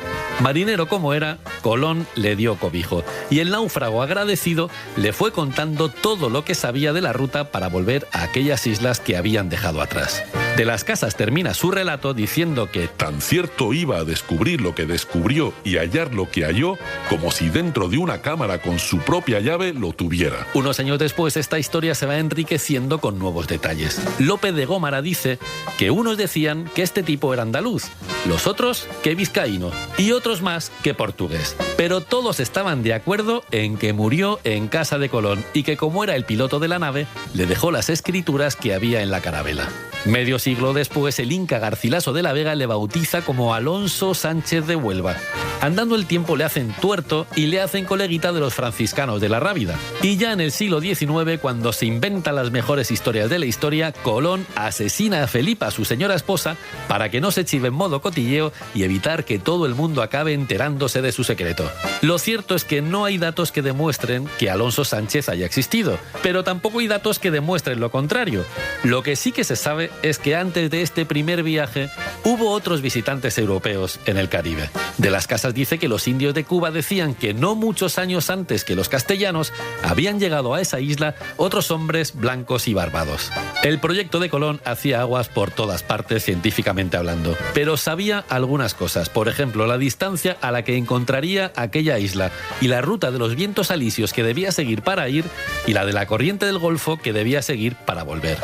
Speaker 1: Marinero como era, Colón le dio cobijo y el náufrago agradecido le fue contando todo lo que sabía de la ruta para volver a aquellas islas que habían dejado atrás. De las Casas termina su relato diciendo que
Speaker 3: tan cierto iba a descubrir lo que descubrió y hallar lo que halló, como si dentro de una cámara con su propia llave lo tuviera.
Speaker 1: Unos años después esta historia se va enriqueciendo con nuevos detalles. Lope de Gómara dice que unos decían que este tipo era andaluz, los otros que vizcaíno y otros más que portugués. Pero todos estaban de acuerdo en que murió en casa de Colón y que como era el piloto de la nave, le dejó las escrituras que había en la carabela. Medio siglo después, el inca Garcilaso de la Vega le bautiza como Alonso Sánchez de Huelva. Andando el tiempo le hacen tuerto y le hacen coleguita de los franciscanos de la Rábida. Y ya en el siglo XIX, cuando se inventan las mejores historias de la historia, Colón asesina a Felipa, su señora esposa, para que no se chive en modo cotilleo y evitar que todo el mundo acabe enterándose de su secreto. Lo cierto es que no hay datos que demuestren que Alonso Sánchez haya existido, pero tampoco hay datos que demuestren lo contrario. Lo que sí que se sabe es que antes de este primer viaje hubo otros visitantes europeos en el Caribe. De las Casas dice que los indios de Cuba decían que no muchos años antes que los castellanos habían llegado a esa isla otros hombres blancos y barbados. El proyecto de Colón hacía aguas por todas partes científicamente hablando, pero sabía algunas cosas, por ejemplo la distancia a la que encontraría aquella isla y la ruta de los vientos alisios que debía seguir para ir y la de la corriente del Golfo que debía seguir para volver.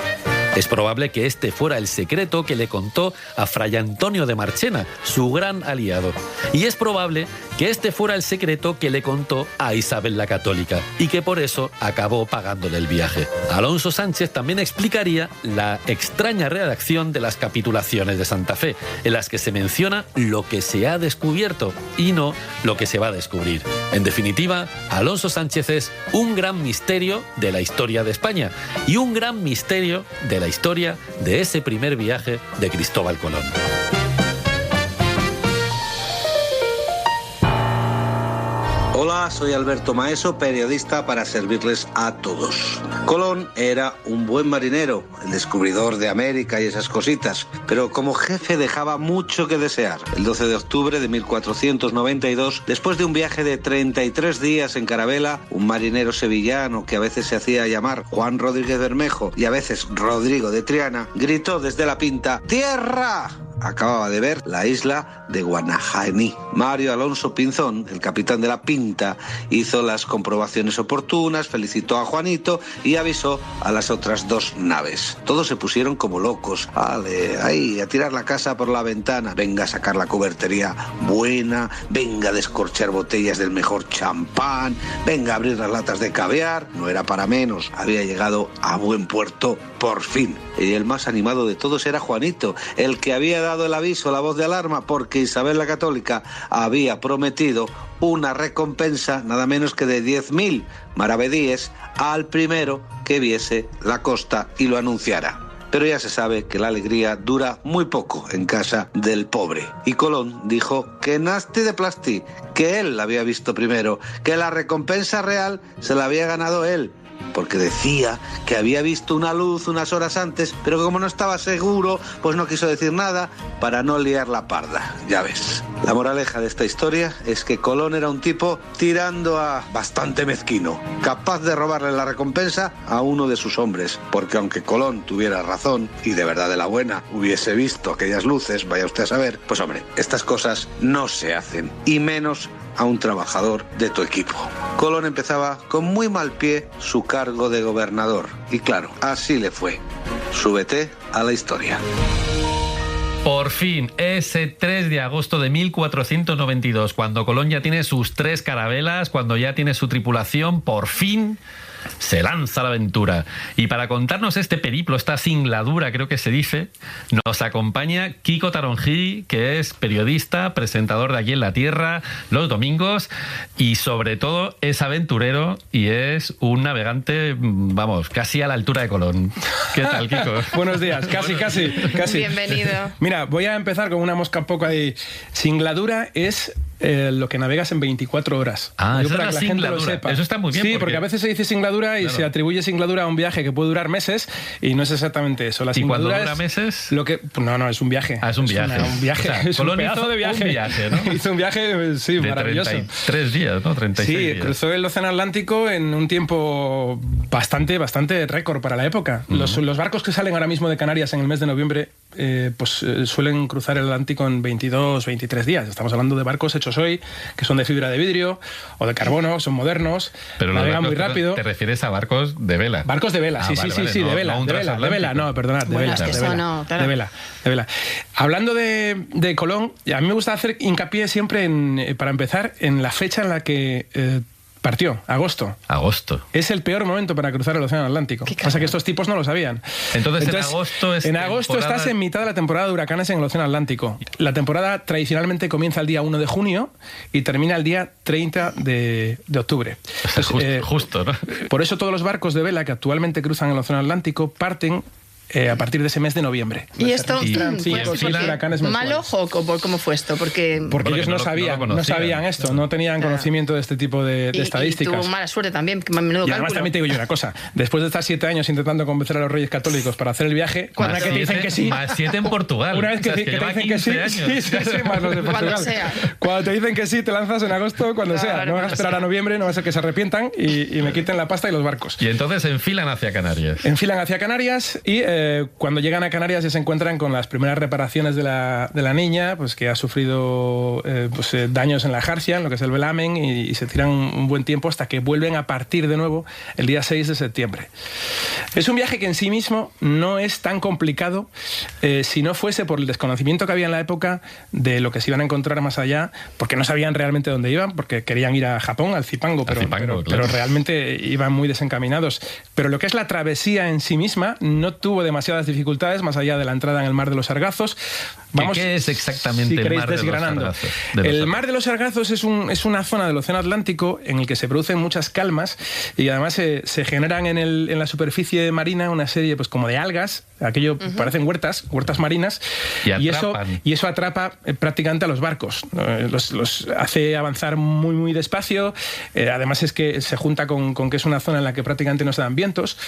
Speaker 1: Es probable que este fuera el secreto que le contó a Fray Antonio de Marchena, su gran aliado. Y es probable que este fuera el secreto que le contó a Isabel la Católica y que por eso acabó pagándole el viaje. Alonso Sánchez también explicaría la extraña redacción de las capitulaciones de Santa Fe, en las que se menciona lo que se ha descubierto y no lo que se va a descubrir. En definitiva, Alonso Sánchez es un gran misterio de la historia de España y un gran misterio de la historia de ese primer viaje de Cristóbal Colón.
Speaker 12: Hola, soy Alberto Maeso, periodista para servirles a todos. Colón era un buen marinero, el descubridor de América y esas cositas, pero como jefe dejaba mucho que desear. El 12 de octubre de 1492, después de un viaje de 33 días en carabela, un marinero sevillano que a veces se hacía llamar Juan Rodríguez Bermejo y a veces Rodrigo de Triana, gritó desde la pinta: ¡Tierra! Acababa de ver la isla de Guanajaní. Mario Alonso Pinzón, el capitán de la Pinta, hizo las comprobaciones oportunas, felicitó a Juanito y avisó a las otras dos naves. Todos se pusieron como locos. ¡Ale! Ahí, a tirar la casa por la ventana. Venga a sacar la cubertería buena, venga a descorchar botellas del mejor champán, venga a abrir las latas de caviar. No era para menos. Había llegado a buen puerto por fin. Y el más animado de todos era Juanito, el que había dado el aviso, la voz de alarma, porque Isabel la Católica había prometido una recompensa nada menos que de 10.000 maravedíes al primero que viese la costa y lo anunciara. Pero ya se sabe que la alegría dura muy poco en casa del pobre. Y Colón dijo que nasti de plasti, que él la había visto primero, que la recompensa real se la había ganado él, porque decía que había visto una luz unas horas antes, pero como no estaba seguro, pues no quiso decir nada para no liar la parda. Ya ves. La moraleja de esta historia es que Colón era un tipo tirando a bastante mezquino, capaz de robarle la recompensa a uno de sus hombres, porque aunque Colón tuviera razón y de verdad de la buena hubiese visto aquellas luces, vaya usted a saber, pues hombre, estas cosas no se hacen, y menos a un trabajador de tu equipo. Colón empezaba con muy mal pie su cargo de gobernador, y claro, así le fue. Súbete a la historia.
Speaker 1: Por fin, ese 3 de agosto de 1492, cuando Colón ya tiene sus 3 carabelas, cuando ya tiene su tripulación, por fin se lanza a la aventura. Y para contarnos este periplo, esta singladura, creo que se dice, nos acompaña Kiko Tarongí, que es periodista, presentador de Aquí en la Tierra los domingos y sobre todo es aventurero y es un navegante, vamos, casi a la altura de Colón. ¿Qué tal, Kiko?
Speaker 13: Buenos días, casi.
Speaker 5: Bienvenido.
Speaker 13: Mira, voy a empezar con una mosca poco ahí. Singladura es lo que navegas en 24 horas.
Speaker 1: Ah, eso
Speaker 13: para
Speaker 1: es
Speaker 13: que
Speaker 1: la
Speaker 13: la gente lo
Speaker 1: singladura.
Speaker 13: sepa.
Speaker 1: Eso está muy bien.
Speaker 13: Sí, porque a veces se dice singladura y se atribuye singladura a un viaje que puede durar meses y no es exactamente eso. La
Speaker 1: ¿Y cuando
Speaker 13: singladura
Speaker 1: dura meses?
Speaker 13: Lo que, no, es un viaje.
Speaker 1: Ah, es un viaje.
Speaker 13: Un viaje.
Speaker 1: O sea,
Speaker 13: es
Speaker 1: Colón
Speaker 13: un pedazo de viaje.
Speaker 1: Un viaje, ¿no?
Speaker 13: Hizo un viaje, sí,
Speaker 1: de
Speaker 13: maravilloso.
Speaker 1: 33 días, ¿no? 36 días.
Speaker 13: Sí, cruzó el Océano Atlántico en un tiempo bastante récord para la época. Los barcos que salen ahora mismo de Canarias en el mes de noviembre suelen cruzar el Atlántico en 22, 23 días. Estamos hablando de barcos hechos hoy, que son de fibra de vidrio o de carbono, son modernos,
Speaker 1: pero
Speaker 13: navegan muy rápido.
Speaker 1: ¿Te refieres a barcos de vela?
Speaker 13: Barcos de vela, sí,
Speaker 1: no,
Speaker 13: de vela, perdonad, de vela.
Speaker 5: Es que eso no, claro.
Speaker 13: De vela. Hablando de Colón, a mí me gusta hacer hincapié siempre, para empezar, en la fecha en la que partió, agosto. Es el peor momento para cruzar el Océano Atlántico. Pasa que estos tipos no lo sabían.
Speaker 1: Entonces en agosto es
Speaker 13: estás en mitad de la temporada de huracanes en el Océano Atlántico. La temporada tradicionalmente comienza el día 1 de junio y termina el día 30 de octubre.
Speaker 1: Entonces, justo, ¿no?
Speaker 13: Por eso todos los barcos de vela que actualmente cruzan el Océano Atlántico parten a partir de ese mes de noviembre.
Speaker 5: ¿Y esto mal ojo? ¿Cómo fue esto? Porque
Speaker 13: ellos no sabían esto, no tenían conocimiento de este tipo de estadísticas.
Speaker 5: Y tuvo mala suerte también, que menudo
Speaker 13: y además
Speaker 5: cálculo.
Speaker 13: también te digo yo una cosa, después de estar 7 años intentando convencer a los reyes católicos para hacer el viaje, una vez que te dicen que sí,
Speaker 1: más 7 en Portugal,
Speaker 13: una vez que te dicen que sí, más los de Portugal. Cuando te dicen que sí, te lanzas en agosto cuando sea, no vas a esperar a noviembre, no va a ser que se arrepientan y me quiten la pasta y los barcos.
Speaker 1: Y entonces enfilan hacia Canarias
Speaker 13: y cuando llegan a Canarias ya se encuentran con las primeras reparaciones de la niña, pues que ha sufrido daños en la jarcia, en lo que es el velamen, y se tiran un buen tiempo hasta que vuelven a partir de nuevo el día 6 de septiembre. Es un viaje que en sí mismo no es tan complicado si no fuese por el desconocimiento que había en la época de lo que se iban a encontrar más allá, porque no sabían realmente dónde iban, porque querían ir a Japón, al Zipango, pero realmente iban muy desencaminados. Pero lo que es la travesía en sí misma no tuvo demasiadas dificultades más allá de la entrada en el Mar de los Sargazos.
Speaker 1: ¿Qué es exactamente el Mar de los Sargazos?
Speaker 13: El Mar de los Sargazos es una zona del Océano Atlántico en el que se producen muchas calmas y además se generan en la superficie marina una serie pues como de algas, aquello parecen huertas marinas, y eso atrapa prácticamente a los barcos, los hace avanzar muy muy despacio. Además es que se junta con que es una zona en la que prácticamente no se dan vientos.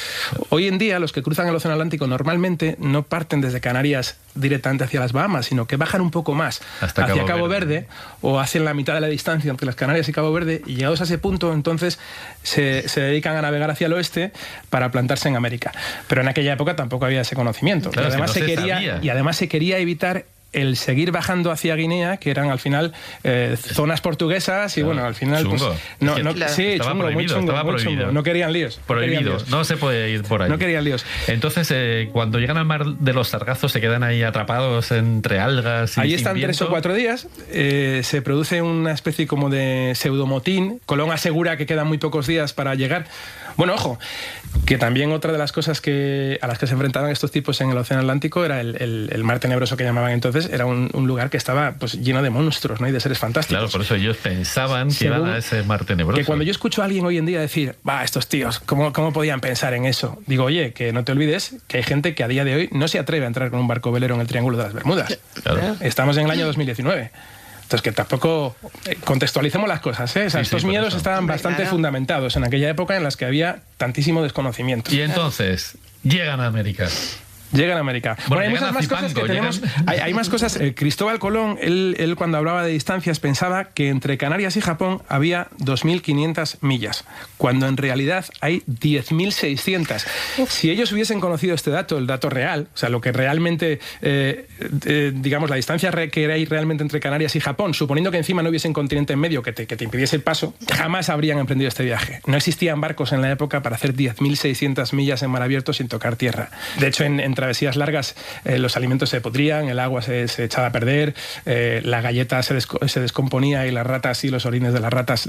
Speaker 13: Hoy en día los que cruzan el Océano Atlántico normalmente no parten desde Canarias directamente hacia las Bahamas, sino que bajan un poco más hacia Cabo Verde, o hacen la mitad de la distancia entre las Canarias y Cabo Verde, y llegados a ese punto entonces se dedican a navegar hacia el oeste para plantarse en América. Pero en aquella época tampoco había ese conocimiento.
Speaker 1: Claro,
Speaker 13: además se quería evitar el seguir bajando hacia Guinea, que eran al final zonas portuguesas, y bueno, al final
Speaker 1: chungo.
Speaker 13: Estaba
Speaker 1: prohibido.
Speaker 13: No querían líos.
Speaker 1: No se puede ir por ahí.
Speaker 13: No querían líos.
Speaker 1: Entonces, cuando llegan al Mar de los Sargazos, se quedan ahí atrapados entre algas.
Speaker 13: Ahí están 3 o 4 días. Se produce una especie como de pseudomotín. Colón asegura que quedan muy pocos días para llegar. Bueno, ojo, que también otra de las cosas a las que se enfrentaban estos tipos en el Océano Atlántico era el Mar Tenebroso, que llamaban entonces. Era un lugar que estaba pues lleno de monstruos, ¿no? Y de seres fantásticos.
Speaker 1: Claro, por eso ellos pensaban que iban a ese Mar Tenebroso.
Speaker 13: Que cuando yo escucho a alguien hoy en día decir, estos tíos, ¿cómo podían pensar en eso? Digo, oye, que no te olvides que hay gente que a día de hoy no se atreve a entrar con un barco velero en el Triángulo de las Bermudas. Claro. Estamos en el año 2019. Entonces, que tampoco contextualicemos las cosas, ¿eh? O sea, estos miedos estaban bastante fundamentados en aquella época en las que había tantísimo desconocimiento.
Speaker 1: Y entonces, llegan a América.
Speaker 13: Llegan a América. Bueno, hay muchas más cosas que tenemos. Hay más cosas. Cristóbal Colón, él cuando hablaba de distancias pensaba que entre Canarias y Japón había 2.500 millas, cuando en realidad hay 10.600. Si ellos hubiesen conocido este dato, el dato real, o sea, lo que realmente, digamos, la distancia que hay realmente entre Canarias y Japón, suponiendo que encima no hubiese un continente en medio que te impidiese el paso, jamás habrían emprendido este viaje. No existían barcos en la época para hacer 10.600 millas en mar abierto sin tocar tierra. De hecho, en travesías largas los alimentos se podrían, el agua se echaba a perder, la galleta se descomponía y las ratas y los orines de las ratas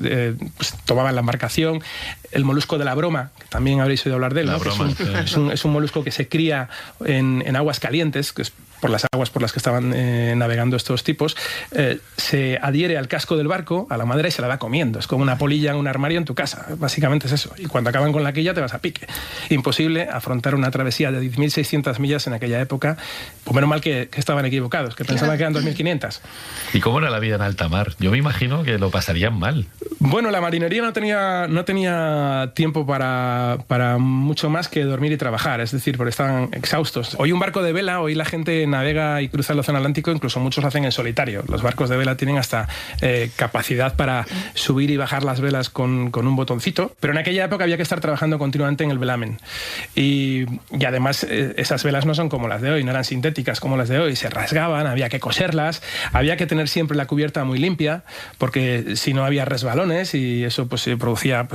Speaker 13: pues, tomaban la embarcación. El molusco de la broma, que también habréis oído hablar de él, ¿no? Es un molusco que se cría en aguas calientes, que es por las aguas por las que estaban navegando estos tipos, se adhiere al casco del barco, a la madera, y se la va comiendo. Es como una polilla en un armario en tu casa. Básicamente es eso. Y cuando acaban con la quilla te vas a pique. Imposible afrontar una travesía de 10.600 millas en aquella época. Pues menos mal que estaban equivocados, que pensaban que eran 2.500.
Speaker 1: ¿Y cómo era la vida en alta mar? Yo me imagino que lo pasarían mal.
Speaker 13: Bueno, la marinería no tenía tiempo para mucho más que dormir y trabajar. Es decir, porque estaban exhaustos. Hoy un barco de vela, hoy la gente navega y cruza el Océano Atlántico, incluso muchos lo hacen en solitario. Los barcos de vela tienen hasta capacidad para subir y bajar las velas con un botoncito, pero en aquella época había que estar trabajando continuamente en el velamen. Y además esas velas no son como las de hoy, no eran sintéticas como las de hoy, se rasgaban, había que coserlas, había que tener siempre la cubierta muy limpia, porque si no había resbalones y eso pues producía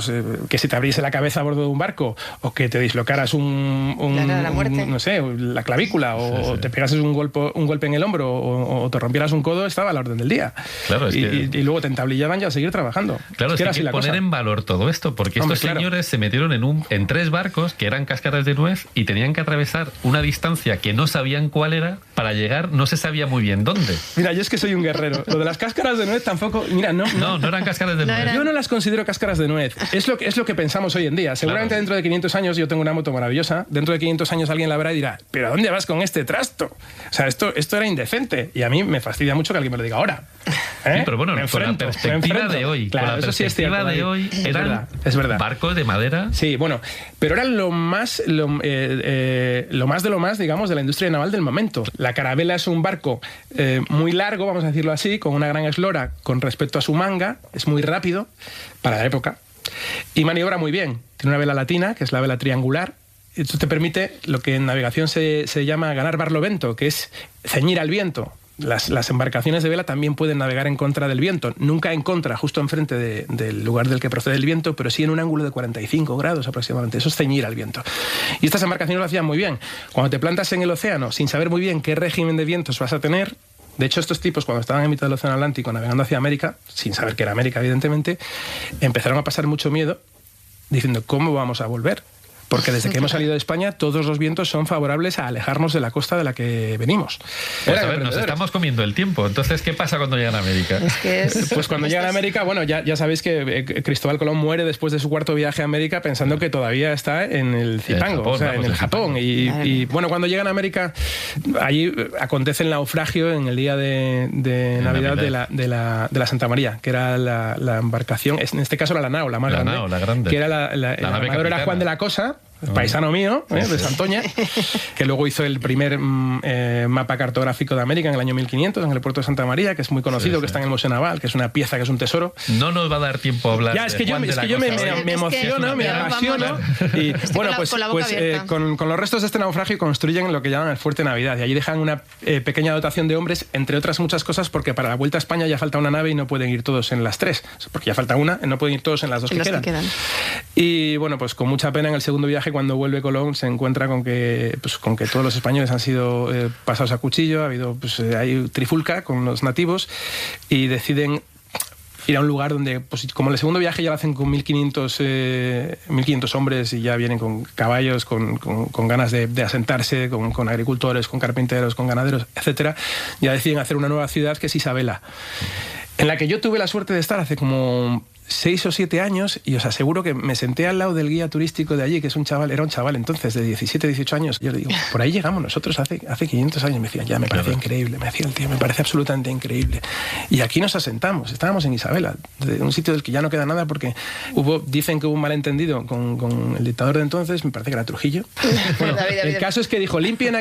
Speaker 13: que se te abriese la cabeza a bordo de un barco o que te dislocaras no sé, la clavícula o te pegases un golpe en el hombro o te rompieras un codo, estaba a la orden del día.
Speaker 1: Claro,
Speaker 13: y luego te entablillaban ya a seguir trabajando.
Speaker 1: Claro, es que hay que poner en valor todo esto, porque estos señores se metieron en 3 barcos que eran cáscaras de nuez y tenían que atravesar una distancia que no sabían cuál era para llegar, no se sabía muy bien dónde.
Speaker 13: Mira, yo es que soy un guerrero. Lo de las cáscaras de nuez tampoco... Mira, no
Speaker 1: eran cáscaras de nuez.
Speaker 13: Yo no las considero cáscaras de nuez. Es lo que pensamos hoy en día. Seguramente dentro de 500 años, yo tengo una moto maravillosa, dentro de 500 años alguien la verá y dirá, ¿pero a dónde vas con este trasto? O sea, esto era indecente. Y a mí me fastidia mucho que alguien me lo diga ahora.
Speaker 1: Sí, pero bueno, con la perspectiva de hoy.
Speaker 13: Claro,
Speaker 1: con la
Speaker 13: eso sí es cierto.
Speaker 1: De hoy
Speaker 13: es verdad.
Speaker 1: Barcos de madera.
Speaker 13: Sí, bueno, pero eran lo más de lo más, digamos, de la industria naval del momento. La carabela es un barco muy largo, vamos a decirlo así, con una gran eslora con respecto a su manga, es muy rápido para la época y maniobra muy bien. Tiene una vela latina, que es la vela triangular, esto te permite lo que en navegación se llama ganar barlovento, que es ceñir al viento. Las embarcaciones de vela también pueden navegar en contra del viento, nunca en contra, justo enfrente del lugar del que procede el viento, pero sí en un ángulo de 45 grados aproximadamente. Eso es ceñir al viento. Y estas embarcaciones lo hacían muy bien. Cuando te plantas en el océano sin saber muy bien qué régimen de vientos vas a tener, de hecho estos tipos cuando estaban en mitad del océano Atlántico navegando hacia América, sin saber que era América evidentemente, empezaron a pasar mucho miedo diciendo ¿cómo vamos a volver? Porque desde que hemos salido de España, todos los vientos son favorables a alejarnos de la costa de la que venimos.
Speaker 1: Pues a ver, nos estamos comiendo el tiempo. Entonces, ¿qué pasa cuando llegan a América?
Speaker 13: Pues cuando llegan a América, bueno, ya sabéis que Cristóbal Colón muere después de su cuarto viaje a América pensando que todavía está en el Zipango,
Speaker 1: Japón,
Speaker 13: o sea, en el Japón. Y bueno, cuando llegan a América, allí acontece el naufragio en el día de Navidad de la Santa María, que era la embarcación, en este caso era la nao, la más grande.
Speaker 1: La grande.
Speaker 13: Que era el navegador era Juan de la Cosa, paisano mío, de Santoña, que luego hizo el primer mapa cartográfico de América en el año 1500 en el puerto de Santa María, que es muy conocido, que está en el Museo Naval, que es una pieza, que es un tesoro.
Speaker 1: No nos va a dar tiempo a hablar.
Speaker 13: Ya, es que yo me emociono, me apasiono. Y bueno, pues con los restos de este naufragio construyen lo que llaman el Fuerte Navidad, y allí dejan una pequeña dotación de hombres, entre otras muchas cosas, porque para la vuelta a España ya falta una nave y no pueden ir todos en las 3, porque ya falta una, no pueden ir todos en las 2 que quedan. Y bueno, pues con mucha pena en el segundo viaje, cuando vuelve Colón, se encuentra con que todos los españoles han sido pasados a cuchillo, ha habido hay trifulca con los nativos, y deciden ir a un lugar donde, pues, como en el segundo viaje ya lo hacen con 1.500 hombres y ya vienen con caballos, con ganas de asentarse, con agricultores, con carpinteros, con ganaderos, etcétera, ya deciden hacer una nueva ciudad que es Isabela, en la que yo tuve la suerte de estar hace como 6 o 7 años, y os aseguro que me senté al lado del guía turístico de allí, que es era un chaval entonces de 17, 18 años. Yo le digo, por ahí llegamos nosotros hace 500 años. Me decía, ya, me parece increíble. Me decía el tío, me parece absolutamente increíble. Y aquí nos asentamos. Estábamos en Isabela, de un sitio del que ya no queda nada, porque dicen que hubo un malentendido con el dictador de entonces, me parece que era Trujillo. Bueno, el caso es que dijo, limpien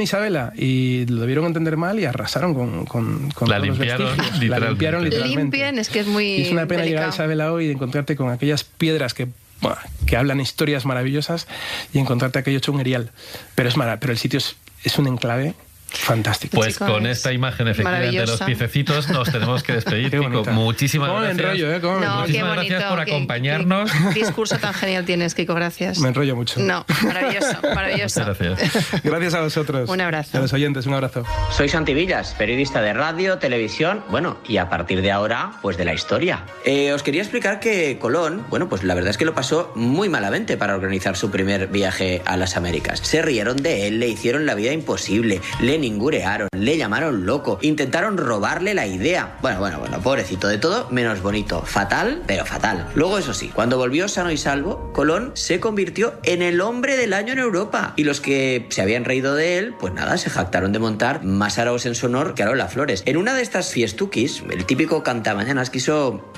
Speaker 13: Isabela, y lo debieron entender mal y arrasaron con
Speaker 1: la
Speaker 13: todos
Speaker 1: limpiaron,
Speaker 13: los vestigios. La limpiaron literalmente.
Speaker 5: Limpian, es que es muy
Speaker 13: es una pena llegar a Isabela hoy y encontrarte con aquellas piedras que hablan historias maravillosas, y encontrarte aquello hecho un erial. Pero el sitio es un enclave fantástico.
Speaker 1: Pues con esta imagen efectivamente de los piececitos nos tenemos que despedir, Kiko. Muchísimas gracias. Muchísimas gracias por acompañarnos.
Speaker 5: Qué discurso tan genial tienes, Kiko, gracias.
Speaker 13: Me enrollo mucho.
Speaker 5: No, maravilloso.
Speaker 1: Muchas gracias.
Speaker 13: Gracias a vosotros.
Speaker 5: Un abrazo.
Speaker 13: A los oyentes, un abrazo.
Speaker 14: Soy Santi Villas, periodista de radio, televisión, y a partir de ahora, pues de la historia. Os quería explicar que Colón, pues la verdad es que lo pasó muy malamente para organizar su primer viaje a las Américas. Se rieron de él, le hicieron la vida imposible, le ningurearon, le llamaron loco, intentaron robarle la idea. Bueno, pobrecito, de todo menos bonito. Fatal, pero fatal. Luego, eso sí, cuando volvió sano y salvo, Colón se convirtió en el hombre del año en Europa. Y los que se habían reído de él, pues nada, se jactaron de montar más araos en su honor que Arola Flores. En una de estas fiestuquis, el típico cantamañanas quiso,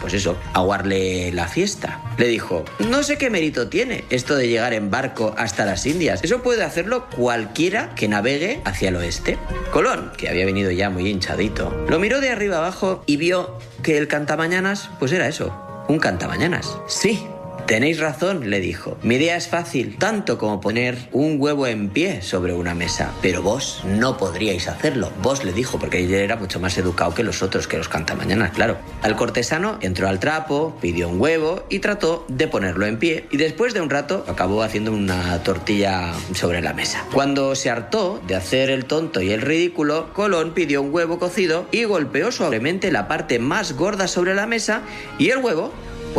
Speaker 14: aguarle la fiesta. Le dijo, no sé qué mérito tiene esto de llegar en barco hasta las Indias. Eso puede hacerlo cualquiera que navegue hacia el oeste. Colón, que había venido ya muy hinchadito, lo miró de arriba abajo y vio que el cantamañanas, era eso, un cantamañanas. Sí, tenéis razón, le dijo. Mi idea es fácil, tanto como poner un huevo en pie sobre una mesa. Pero vos no podríais hacerlo. Vos, le dijo, porque él era mucho más educado que los otros, que los cantamañanas, claro. Al cortesano entró al trapo, pidió un huevo y trató de ponerlo en pie. Y después de un rato acabó haciendo una tortilla sobre la mesa. Cuando se hartó de hacer el tonto y el ridículo, Colón pidió un huevo cocido y golpeó suavemente la parte más gorda sobre la mesa, y el huevo,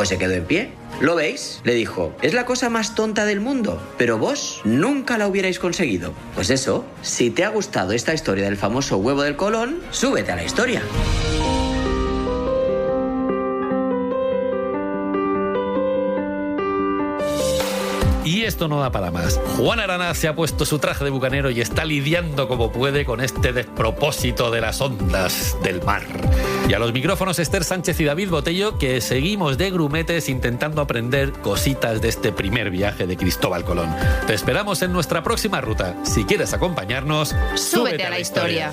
Speaker 14: se quedó en pie. ¿Lo veis?, le dijo. Es la cosa más tonta del mundo, pero vos nunca la hubierais conseguido. Pues eso, si te ha gustado esta historia del famoso huevo del Colón, súbete a la historia.
Speaker 1: Y esto no da para más. Juan Arana se ha puesto su traje de bucanero y está lidiando como puede con este despropósito de las ondas del mar. Y a los micrófonos Esther Sánchez y David Botello, que seguimos de grumetes intentando aprender cositas de este primer viaje de Cristóbal Colón. Te esperamos en nuestra próxima ruta. Si quieres acompañarnos,
Speaker 5: súbete a la historia.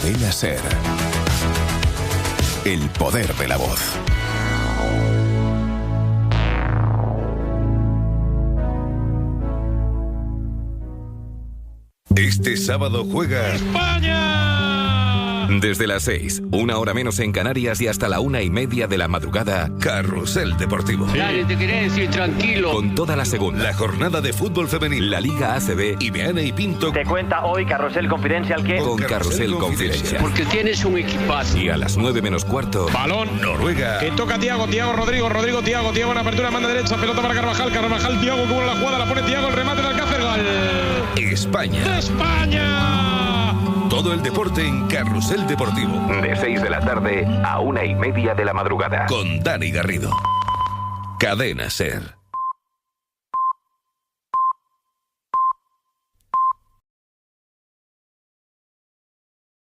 Speaker 15: Cadena SER. El poder de la voz. Este sábado juega
Speaker 16: ¡España!
Speaker 15: Desde las 6, 1 hora menos en Canarias y hasta la 1:30 de la madrugada, Carrusel Deportivo.
Speaker 16: Dale, te quería decir tranquilo.
Speaker 15: Con toda la segunda, la jornada de fútbol femenil, la Liga ACB y Beana y Pinto.
Speaker 17: Te cuenta hoy Carrusel Confidencial que...
Speaker 15: Con Carrusel Confidencial.
Speaker 16: Porque tienes un equipazo.
Speaker 15: Y a las 9 menos cuarto,
Speaker 16: balón.
Speaker 15: Noruega.
Speaker 16: Que toca Thiago, Rodrigo, Thiago en apertura, manda derecha, pelota para Carvajal, Thiago, que buena la jugada, la pone Thiago, el remate de Alcácer, gol.
Speaker 15: España.
Speaker 16: ¡España!
Speaker 15: Todo el deporte en Carrusel Deportivo. De 6 de la tarde a 1:30 de la madrugada. Con Dani Garrido. Cadena SER.